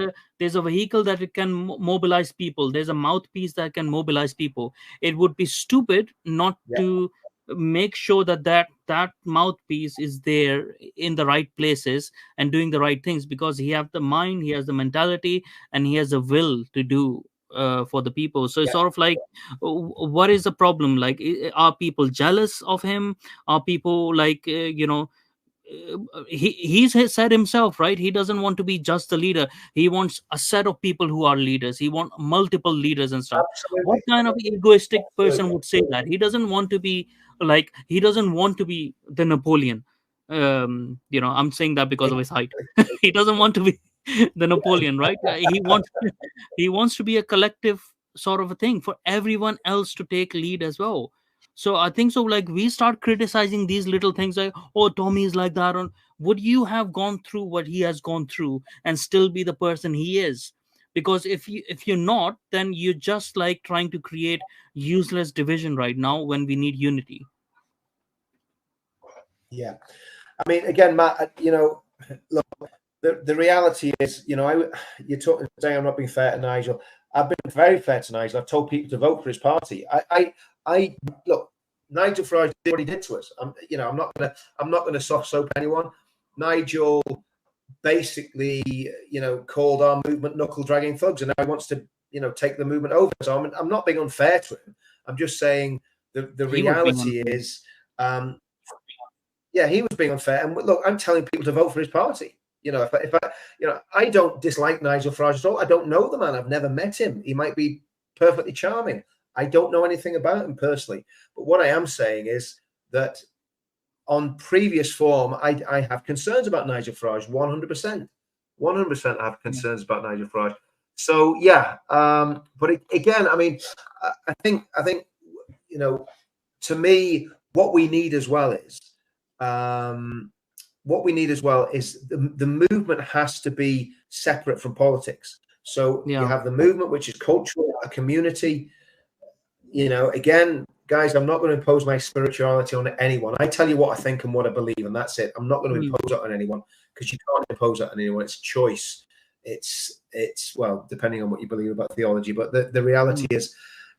a vehicle that it can mobilize people. There's a mouthpiece that can mobilize people. It would be stupid not to make sure that that mouthpiece is there in the right places and doing the right things, because he has the mind, he has the mentality, and he has the will to do for the people. So it's Yeah, sort of like, what is the problem? Like, are people jealous of him? Are people like, he's said himself, right? He doesn't want to be just a leader. He wants a set of people who are leaders. He wants multiple leaders and stuff. What absolutely. kind of egoistic person Absolutely. would say that? He doesn't want to be like, he doesn't want to be the Napoleon. I'm saying that because of his height. He doesn't want to be the Napoleon, right? He wants to be a collective sort of a thing for everyone else to take lead as well. So I think so, like, we start criticizing these little things like, oh, Tommy is like that, or would you have gone through what he has gone through and still be the person he is? Because if you're not, then you're just like trying to create useless division right now when we need unity. Yeah. I mean, again, Matt, look, the reality is, you're talking today, I'm not being fair to Nigel. I've been very fair to Nigel. I've told people to vote for his party. I look, Nigel Farage did what he did to us. I'm not gonna soft soap anyone. Nigel basically, called our movement knuckle dragging thugs, and now he wants to, take the movement over. So I'm not being unfair to him. I'm just saying the He was being reality unfair. is, yeah, he was being unfair. And look, I'm telling people to vote for his party. If I don't dislike Nigel Farage at all. I don't know the man. I've never met him. He might be perfectly charming. I don't know anything about him personally. But what I am saying is that on previous form, I have concerns about Nigel Farage. 100%. 100% I have concerns about Nigel Farage. So yeah, but again, I mean, I think to me, what we need as well is the movement has to be separate from politics. So you Yeah. have the movement, which is cultural, a community. Again, guys, I'm not going to impose my spirituality on anyone. I tell you what I think and what I believe, and that's it. I'm not going to impose it on anyone, because you can't impose it on anyone. It's choice. It's well, depending on what you believe about theology. But the reality is,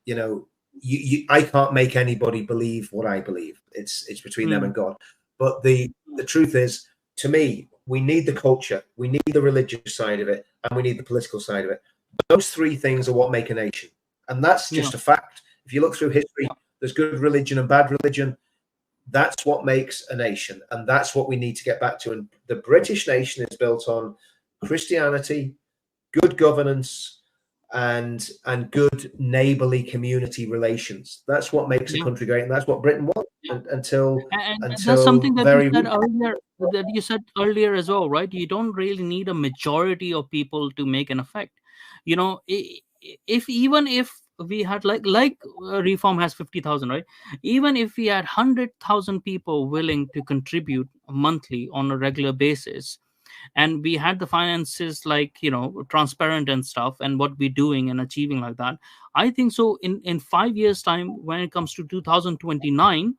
I can't make anybody believe what I believe. It's between them and God. But the truth is, to me, we need the culture, we need the religious side of it, and we need the political side of it. Those three things are what make a nation, and that's just a fact. If you look through history, there's good religion and bad religion. That's what makes a nation, and that's what we need to get back to. And the British nation is built on Christianity, good governance, and good neighborly community relations. That's what makes a country great, and that's what Britain was until And that's something that very you said earlier as well, right? You don't really need a majority of people to make an effect. If we had like Reform has 50,000, right? Even if we had 100,000 people willing to contribute monthly on a regular basis, and we had the finances, like, transparent and stuff, and what we're doing and achieving like that, I think so in 5 years time, when it comes to 2029,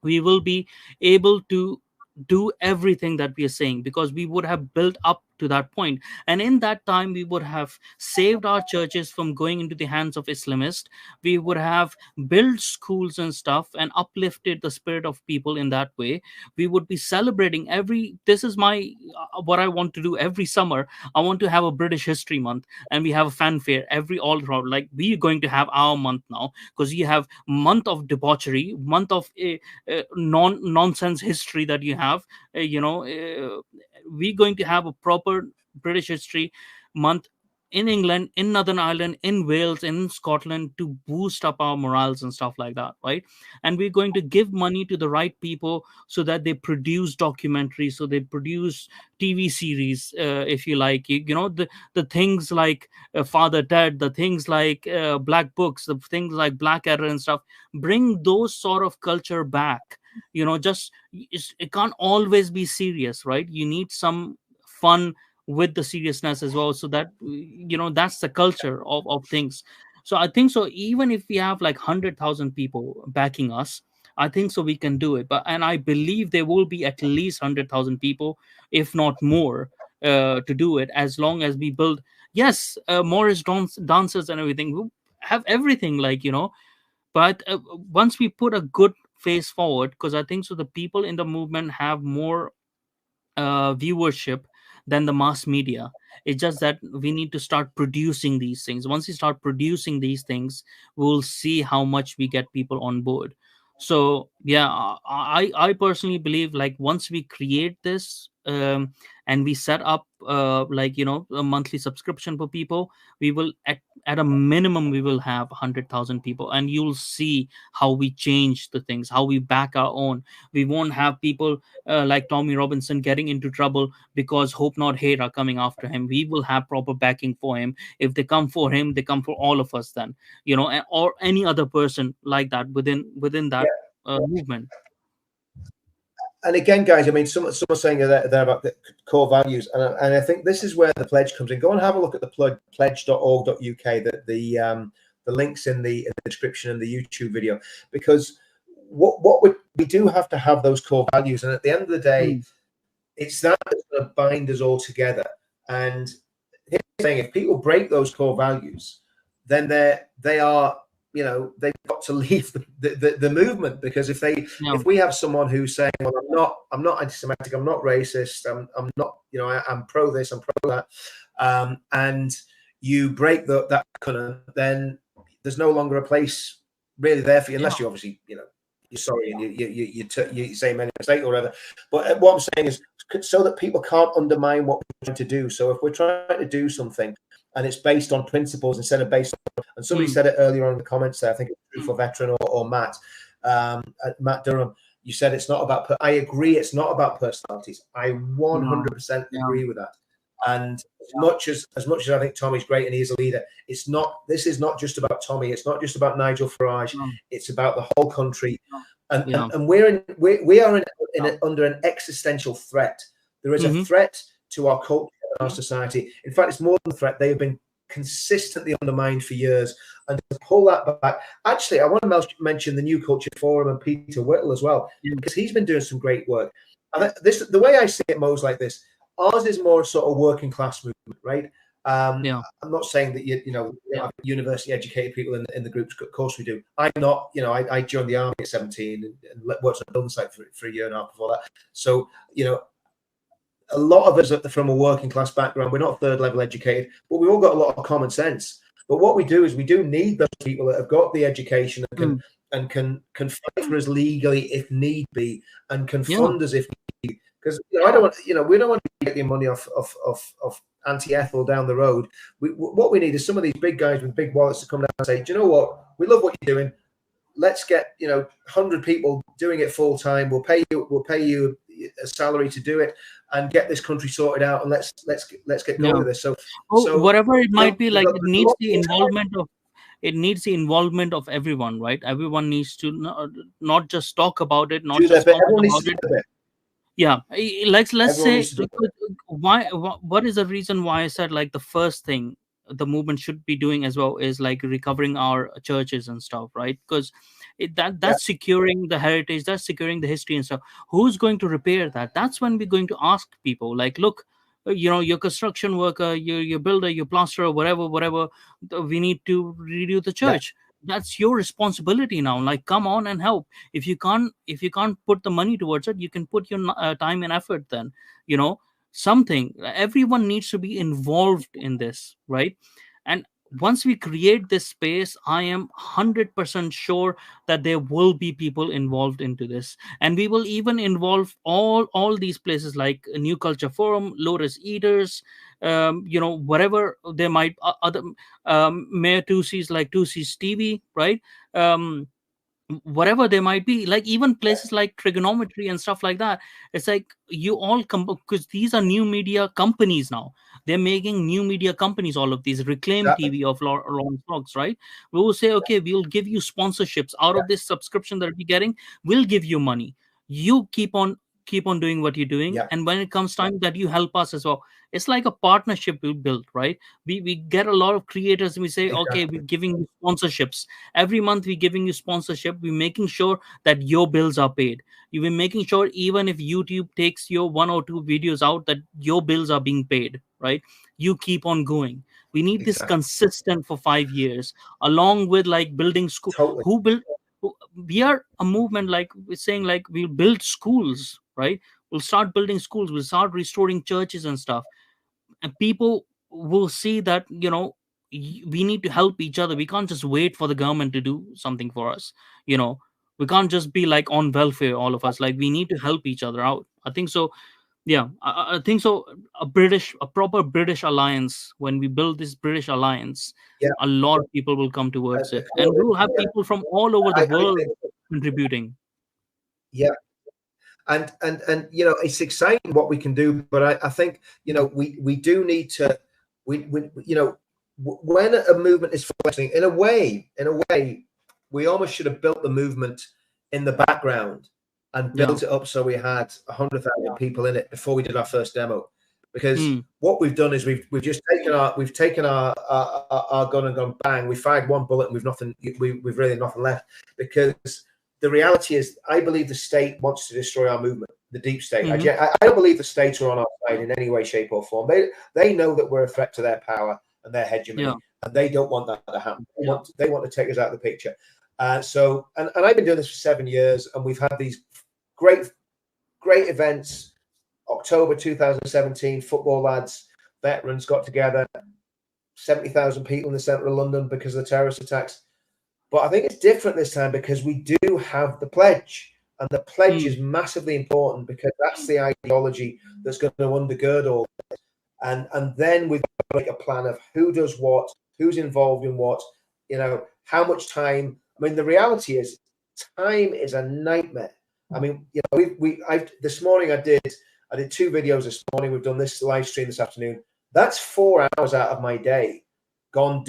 we will be able to do everything that we are saying, because we would have built up to that point. And in that time, we would have saved our churches from going into the hands of Islamists. We would have built schools and stuff and uplifted the spirit of people in that way. We would be celebrating this is my what I want to do every summer. I want to have a British History Month, and we have a fanfare every all throughout. Like, we're going to have our month now, because you have month of debauchery, month of nonsense history that you have. We're going to have a proper British History Month in England, in Northern Ireland, in Wales, in Scotland, to boost up our morals and stuff like that, right? And we're going to give money to the right people so that they produce documentaries, so they produce TV series, if you like. The things like Father Ted, the things like Black Books, the things like Blackadder and stuff. Bring those sort of culture back. It can't always be serious, right? You need some fun with the seriousness as well, so that that's the culture of things. So I think so, even if we have like 100,000 people backing us, I think so we can do it. And I believe there will be at least 100,000 people, if not more, to do it, as long as we build. Yes, Morris dancers and everything, we have everything, like, but once we put a good face forward, because I think so the people in the movement have more viewership than the mass media. It's just that we need to start producing these things. Once we start producing these things, we'll see how much we get people on board. So yeah, I personally believe, like, once we create this, and we set up like, a monthly subscription for people, we will at a minimum we will have 100,000 people, and you'll see how we change the things, how we back our own. We won't have people like Tommy Robinson getting into trouble because Hope Not Hate are coming after him. We will have proper backing for him. If they come for him, they come for all of us then, or any other person like that within that movement. And again, guys, I mean, someone's saying there about the core values, and I think this is where the pledge comes in. Go and have a look at the pledge.org.uk, the links in the description and the YouTube video, because what we do have to have those core values, and at the end of the day, it's that that's going to bind us all together. And here's the thing: if people break those core values, then they are, they've got to leave the movement, because if we have someone who's saying, well, I'm not anti-Semitic, I'm not racist, I'm not, I'm pro this, I'm pro that, and you break that canon, then there's no longer a place really there for you, unless you obviously, you're sorry and you say many mistakes or whatever. But what I'm saying is, so that people can't undermine what we're trying to do. So if we're trying to do something and it's based on principles instead of based on, and somebody said it earlier on in the comments there, I think it's True for Veteran or Matt Durham, you said it's not about, I agree, it's not about personalities. I 100% agree with that. And as much as I think Tommy's great and he's a leader, this is not just about Tommy, it's not just about Nigel Farage, it's about the whole country. And we are under an existential threat. There is a threat to our culture and our society. In fact, it's more than a threat. They have been consistently undermined for years. And to pull that back, actually, I want to mention the New Culture Forum and Peter Whittle as well, because he's been doing some great work. And the way I see it, Mo's like this. Ours is more sort of working class movement, right? I'm not saying that you know university educated people in the groups. Of course we do. I'm not. I joined the army at 17 and worked on a building site for a year and a half before that. So a lot of us are from a working class background. We're not third level educated, but we've all got a lot of common sense. But what we do is we do need those people that have got the education and can fight for us legally if need be, and can fund us if need be. Because I don't want, we don't want to get the money off Auntie Ethel down the road. What we need is some of these big guys with big wallets to come down and say, do you know what? We love what you're doing. Let's get 100 people doing it full time. We'll pay you a salary to do it and get this country sorted out. And let's get going with this. So whatever it might be, like it needs the involvement of. It needs the involvement of everyone, right? Everyone needs to not just talk about it, not just talk about it. Yeah, let's say what is the reason why I said like the first thing the movement should be doing as well is like recovering our churches and stuff, right? Because that's securing the heritage, that's securing the history and stuff. Who's going to repair that? That's when we're going to ask people like, look, your construction worker, your builder, your plasterer, whatever, we need to redo the church. That's your responsibility now. Like, come on and help. If you can't put the money towards it, you can put your time and effort then. Something. Everyone needs to be involved in this, right? And once we create this space, I am 100% sure that there will be people involved into this, and we will even involve all these places like New Culture Forum, Lotus Eaters, whatever there might other Mayor Tusi's like Tusi's TV, right? Whatever they might be, like even places like Trigonometry and stuff like that. It's like you all come, because these are new media companies now. They're making new media companies, all of these. Reclaim TV of Lawrence Fox, right? We will say, okay, we'll give you sponsorships out of this subscription that we're getting. We'll give you money. You keep on doing what you're doing, and when it comes time that you help us as well, it's like a partnership we build, right? We get a lot of creators and we say, okay, we're giving you sponsorships every month. We're giving you sponsorship. We're making sure that your bills are paid. You're making sure even if YouTube takes your 1 or 2 videos out, that your bills are being paid, right? You keep on going. We need this consistent for 5 years, along with like building school. We are a movement, like we're saying, like we'll build schools, right? We'll start building schools, we'll start restoring churches and stuff, and people will see that, we need to help each other. We can't just wait for the government to do something for us. you know we can't just be like on welfare, all of us. Like, we need to help each other out, I think so. Yeah, I think so. A proper British alliance, when we build this British alliance, Yeah, a lot of people will come towards it, and totally. we'll have Yeah. people from all over the I world think, contributing. yeah. And it's exciting what we can do, but I think we do need to when a movement is flourishing, in a way we almost should have built the movement in the background and Yeah. built it up so we had 100,000 people in it before we did our first demo. Because Mm. what we've done is we've just taken our gun and gone bang. We fired one bullet and we've really nothing left. Because the reality is, I believe the state wants to destroy our movement, the deep state. Mm-hmm. I don't believe the states are on our side in any way, shape, or form. They know that we're a threat to their power and their hegemony, Yeah. and they don't want that to happen. They want to take us out of the picture. So I've been doing this for 7 years, and we've had these great events. October 2017, football lads, veterans got together, 70,000 people in the centre of London because of the terrorist attacks. But I think it's different this time because we do have the pledge, and the pledge is massively important because that's the ideology that's going to undergird all this. And then we've got to make a plan of who does what, who's involved in what, how much time. I mean, the reality is, time is a nightmare. I mean, this morning I did 2 videos this morning. We've done this live stream this afternoon. That's 4 hours out of my day gone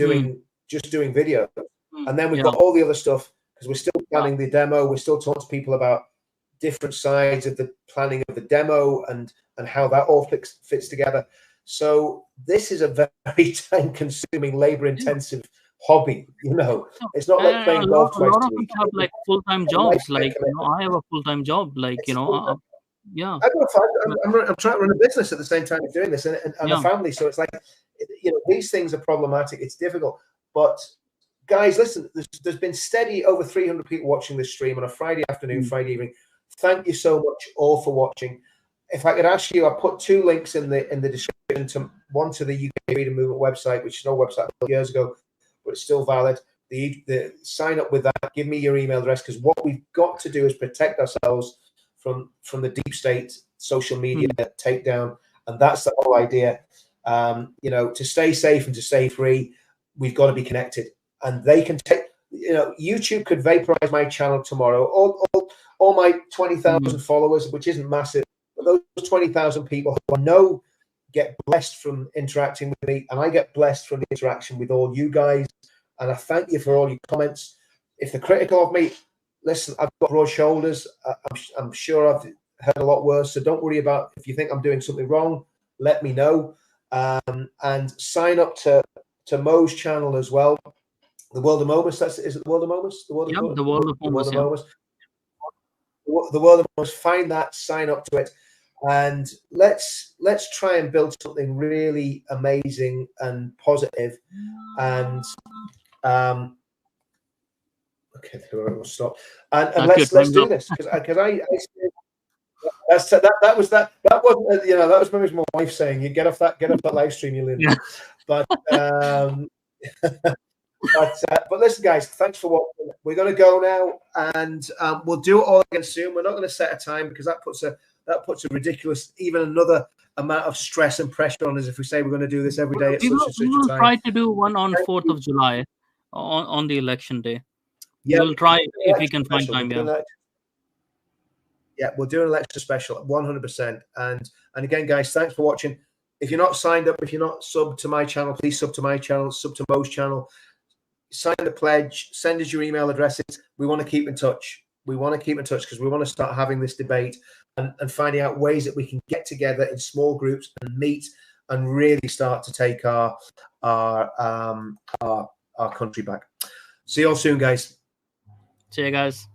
just doing videos. And then we've got all the other stuff because we're still planning the demo. We're still talking to people about different sides of the planning of the demo and how that all fits together. So this is a very time-consuming, labor-intensive hobby. It's not like playing golf twice a week. Have like full-time jobs. Like, I have a full-time job. Like, yeah. I'm trying to run a business at the same time as doing this, and a family. So it's like, these things are problematic. It's difficult. But guys, listen, there's been steady over 300 people watching this stream on a Friday afternoon, Friday evening. Thank you so much all for watching. If I could ask you, I put 2 links in the description, one to the UK Freedom Movement website, which is no website years ago, but it's still valid. The sign up with that. Give me your email address, because what we've got to do is protect ourselves from the deep state social media takedown, and that's the whole idea. To stay safe and to stay free, we've got to be connected. And they can take, YouTube could vaporize my channel tomorrow. All my 20,000 followers, which isn't massive, but those 20,000 people who I know get blessed from interacting with me, and I get blessed from the interaction with all you guys. And I thank you for all your comments. If they're critical of me, listen, I've got broad shoulders. I'm sure I've heard a lot worse. So don't worry about if you think I'm doing something wrong. Let me know. And sign up to Mo's channel as well. The World of Momus. Is it the World of Momus? The World of Momus. The World of Momus. Find that. Sign up to it, and let's try and build something really amazing and positive. And okay, we'll stop. And let's do this because that was maybe my wife saying, "You get off that live stream, you little." But but listen, guys, thanks for watching. We're going to go now, and we'll do it all again soon. We're not going to set a time because that puts a ridiculous, even another amount of stress and pressure on us if we say we're going to do this every day at such and such a time. Try to do one on 4th of July on the election day. Yeah, we'll try if we can find time. Yeah, we'll do an election special 100%. And again, guys, thanks for watching. If you're not signed up, if you're not subbed to my channel, please sub to my channel, sub to Mo's channel. Sign the pledge, send us your email addresses. We want to keep in touch. We want to keep in touch because we want to start having this debate and finding out ways that we can get together in small groups and meet and really start to take our country back. See you all soon, guys. See you guys.